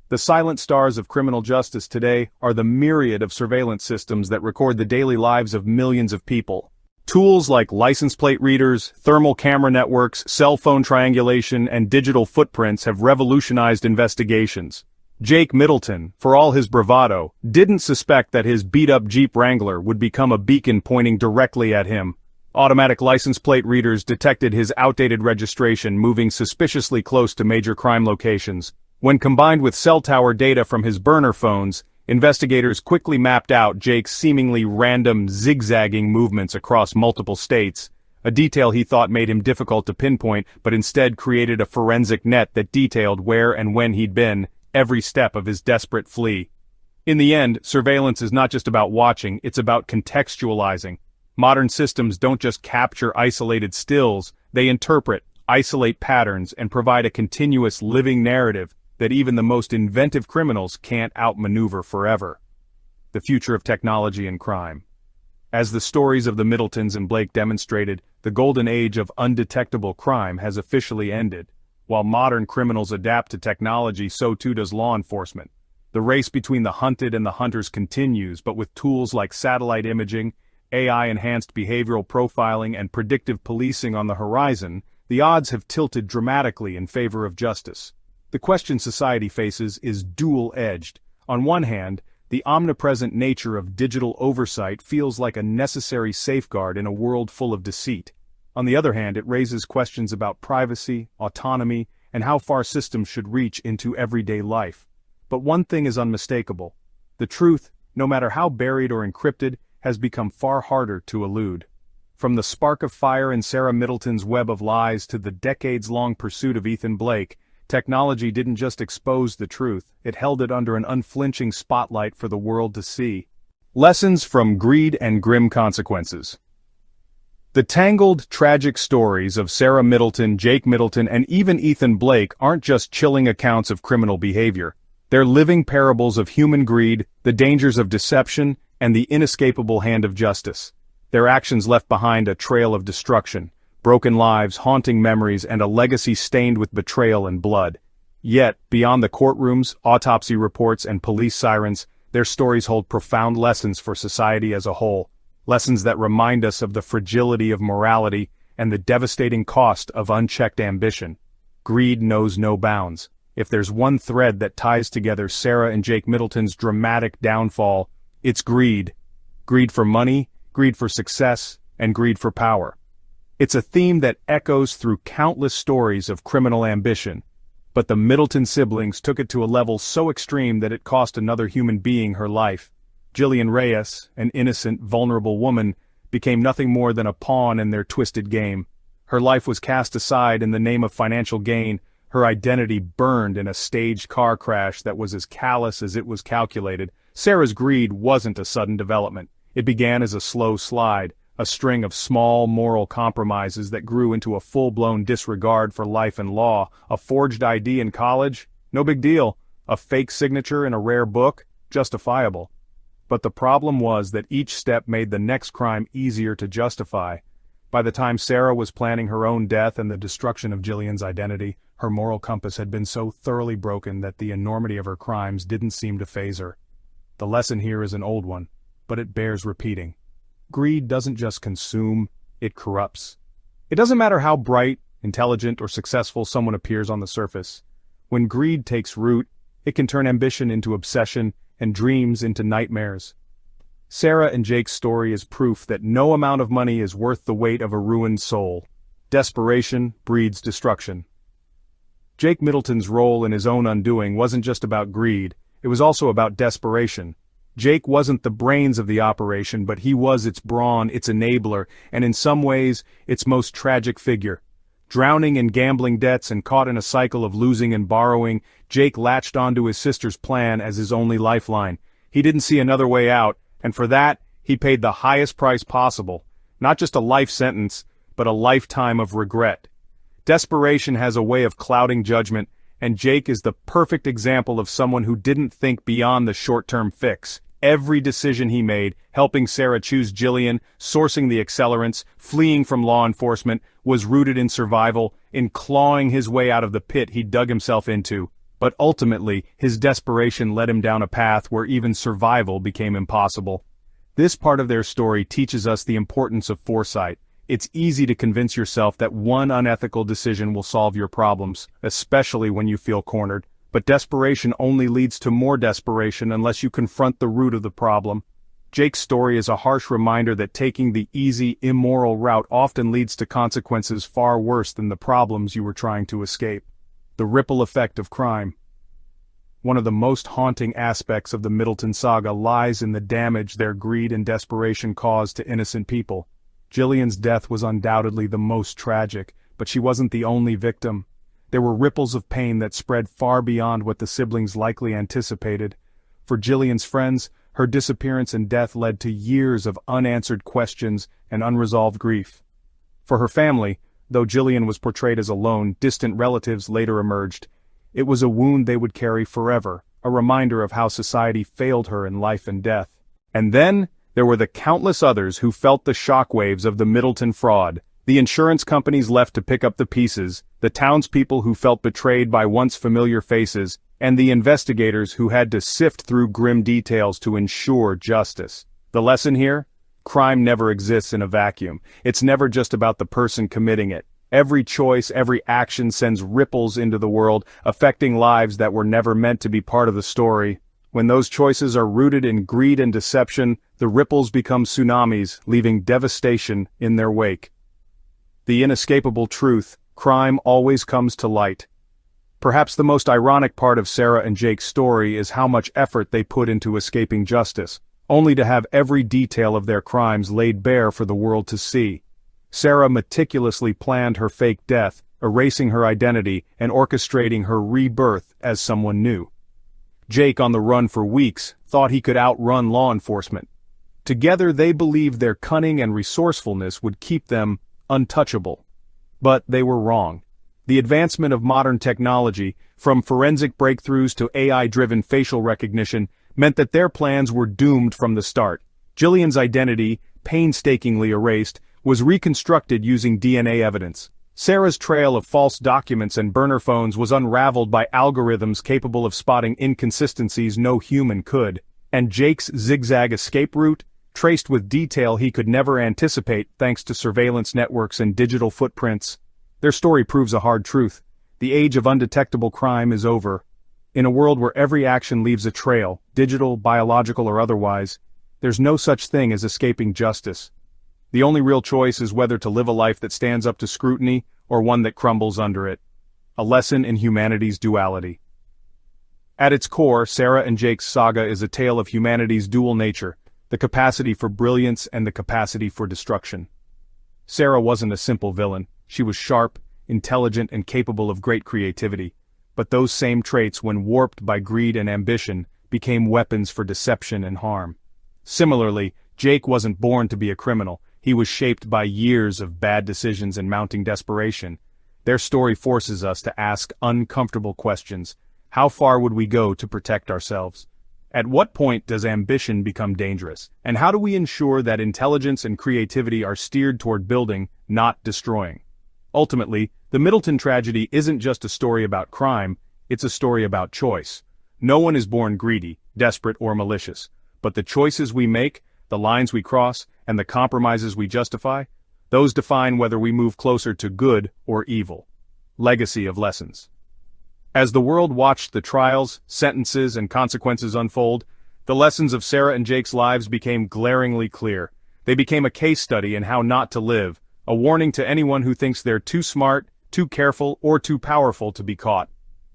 The silent stars of criminal justice today are the myriad of surveillance systems that record the daily lives of millions of people. Tools like license plate readers, thermal camera networks, cell phone triangulation, and digital footprints have revolutionized investigations. Jake Middleton, for all his bravado, didn't suspect that his beat-up Jeep Wrangler would become a beacon pointing directly at him. Automatic license plate readers detected his outdated registration moving suspiciously close to major crime locations. When combined with cell tower data from his burner phones, investigators quickly mapped out Jake's seemingly random, zigzagging movements across multiple states, a detail he thought made him difficult to pinpoint but instead created a forensic net that detailed where and when he'd been, every step of his desperate flee. In the end, surveillance is not just about watching, it's about contextualizing. Modern systems don't just capture isolated stills, they interpret, isolate patterns, and provide a continuous living narrative that even the most inventive criminals can't outmaneuver forever. The future of technology and crime. As the stories of the Middletons and Blake demonstrated, the golden age of undetectable crime has officially ended. While modern criminals adapt to technology, so too does law enforcement. The race between the hunted and the hunters continues, but with tools like satellite imaging, AI-enhanced behavioral profiling, and predictive policing on the horizon, the odds have tilted dramatically in favor of justice. The question society faces is dual-edged. On one hand, the omnipresent nature of digital oversight feels like a necessary safeguard in a world full of deceit. On the other hand, it raises questions about privacy, autonomy, and how far systems should reach into everyday life. But one thing is unmistakable. The truth, no matter how buried or encrypted, has become far harder to elude. From the spark of fire in Sarah Middleton's web of lies to the decades-long pursuit of Ethan Blake, technology didn't just expose the truth, it held it under an unflinching spotlight for the world to see. Lessons from greed and grim consequences. The tangled, tragic stories of Sarah Middleton, Jake Middleton, and even Ethan Blake aren't just chilling accounts of criminal behavior. They're living parables of human greed, the dangers of deception, and the inescapable hand of justice. Their actions left behind a trail of destruction, broken lives, haunting memories, and a legacy stained with betrayal and blood. Yet, beyond the courtrooms, autopsy reports, and police sirens, their stories hold profound lessons for society as a whole. Lessons that remind us of the fragility of morality and the devastating cost of unchecked ambition. Greed knows no bounds. If there's one thread that ties together Sarah and Jake Middleton's dramatic downfall, it's greed. Greed for money, greed for success, and greed for power. It's a theme that echoes through countless stories of criminal ambition. But the Middleton siblings took it to a level so extreme that it cost another human being her life. Jillian Reyes, an innocent, vulnerable woman, became nothing more than a pawn in their twisted game. Her life was cast aside in the name of financial gain, her identity burned in a staged car crash that was as callous as it was calculated. Sarah's greed wasn't a sudden development. It began as a slow slide, a string of small moral compromises that grew into a full-blown disregard for life and law. A forged ID in college? No big deal. A fake signature in a rare book? Justifiable. But the problem was that each step made the next crime easier to justify. By the time Sarah was planning her own death and the destruction of Jillian's identity, her moral compass had been so thoroughly broken that the enormity of her crimes didn't seem to faze her. The lesson here is an old one, but it bears repeating. Greed doesn't just consume, it corrupts. It doesn't matter how bright, intelligent, or successful someone appears on the surface. When greed takes root, it can turn ambition into obsession and dreams into nightmares. Sarah and Jake's story is proof that no amount of money is worth the weight of a ruined soul. Desperation breeds destruction. Jake Middleton's role in his own undoing wasn't just about greed, it was also about desperation. Jake wasn't the brains of the operation, but he was its brawn, its enabler, and in some ways, its most tragic figure. Drowning in gambling debts and caught in a cycle of losing and borrowing, Jake latched onto his sister's plan as his only lifeline. He didn't see another way out, and for that, he paid the highest price possible. Not just a life sentence, but a lifetime of regret. Desperation has a way of clouding judgment, and Jake is the perfect example of someone who didn't think beyond the short-term fix. Every decision he made, helping Sarah choose Jillian, sourcing the accelerants, fleeing from law enforcement, was rooted in survival, in clawing his way out of the pit he dug himself into. But ultimately, his desperation led him down a path where even survival became impossible. This part of their story teaches us the importance of foresight. It's easy to convince yourself that one unethical decision will solve your problems, especially when you feel cornered. But desperation only leads to more desperation unless you confront the root of the problem. Jake's story is a harsh reminder that taking the easy, immoral route often leads to consequences far worse than the problems you were trying to escape. The ripple effect of crime. One of the most haunting aspects of the Middleton saga lies in the damage their greed and desperation caused to innocent people. Jillian's death was undoubtedly the most tragic, but she wasn't the only victim. There were ripples of pain that spread far beyond what the siblings likely anticipated. For Jillian's friends, her disappearance and death led to years of unanswered questions and unresolved grief. For her family, though Jillian was portrayed as alone, distant relatives later emerged. It was a wound they would carry forever, a reminder of how society failed her in life and death. And then, there were the countless others who felt the shockwaves of the Middleton fraud, the insurance companies left to pick up the pieces, the townspeople who felt betrayed by once familiar faces, and the investigators who had to sift through grim details to ensure justice. The lesson here? Crime never exists in a vacuum. It's never just about the person committing it. Every choice, every action sends ripples into the world, affecting lives that were never meant to be part of the story. When those choices are rooted in greed and deception, the ripples become tsunamis, leaving devastation in their wake. The inescapable truth: crime always comes to light. Perhaps the most ironic part of Sarah and Jake's story is how much effort they put into escaping justice, only to have every detail of their crimes laid bare for the world to see. Sarah meticulously planned her fake death, erasing her identity and orchestrating her rebirth as someone new. Jake, on the run for weeks, thought he could outrun law enforcement. Together they believed their cunning and resourcefulness would keep them untouchable. But they were wrong. The advancement of modern technology, from forensic breakthroughs to AI-driven facial recognition, meant that their plans were doomed from the start. Jillian's identity, painstakingly erased, was reconstructed using DNA evidence. Sarah's trail of false documents and burner phones was unraveled by algorithms capable of spotting inconsistencies no human could. And Jake's zigzag escape route, traced with detail he could never anticipate thanks to surveillance networks and digital footprints. Their story proves a hard truth. The age of undetectable crime is over. In a world where every action leaves a trail, digital, biological, or otherwise, there's no such thing as escaping justice. The only real choice is whether to live a life that stands up to scrutiny or one that crumbles under it. A lesson in humanity's duality. At its core, Sarah and Jake's saga is a tale of humanity's dual nature, the capacity for brilliance and the capacity for destruction. Sarah wasn't a simple villain. She was sharp, intelligent, and capable of great creativity. But those same traits, when warped by greed and ambition, became weapons for deception and harm. Similarly, Jake wasn't born to be a criminal. He was shaped by years of bad decisions and mounting desperation. Their story forces us to ask uncomfortable questions. How far would we go to protect ourselves? At what point does ambition become dangerous? And how do we ensure that intelligence and creativity are steered toward building, not destroying? Ultimately, the Middleton tragedy isn't just a story about crime, it's a story about choice. No one is born greedy, desperate, or malicious. But the choices we make, the lines we cross, and the compromises we justify, those define whether we move closer to good or evil. Legacy of lessons. As the world watched the trials, sentences, and consequences unfold, the lessons of Sarah and Jake's lives became glaringly clear. They became a case study in how not to live, a warning to anyone who thinks they're too smart, too careful, or too powerful to be caught.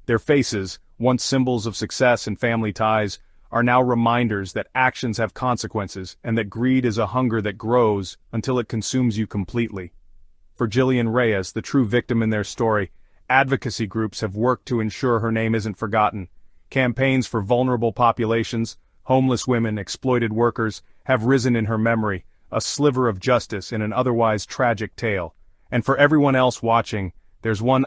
Their faces, once symbols of success and family ties, are now reminders that actions have consequences and that greed is a hunger that grows until it consumes you completely. For Jillian Reyes, the true victim in their story, advocacy groups have worked to ensure her name isn't forgotten. Campaigns for vulnerable populations, homeless women, exploited workers, have risen in her memory, a sliver of justice in an otherwise tragic tale. And for everyone else watching, there's one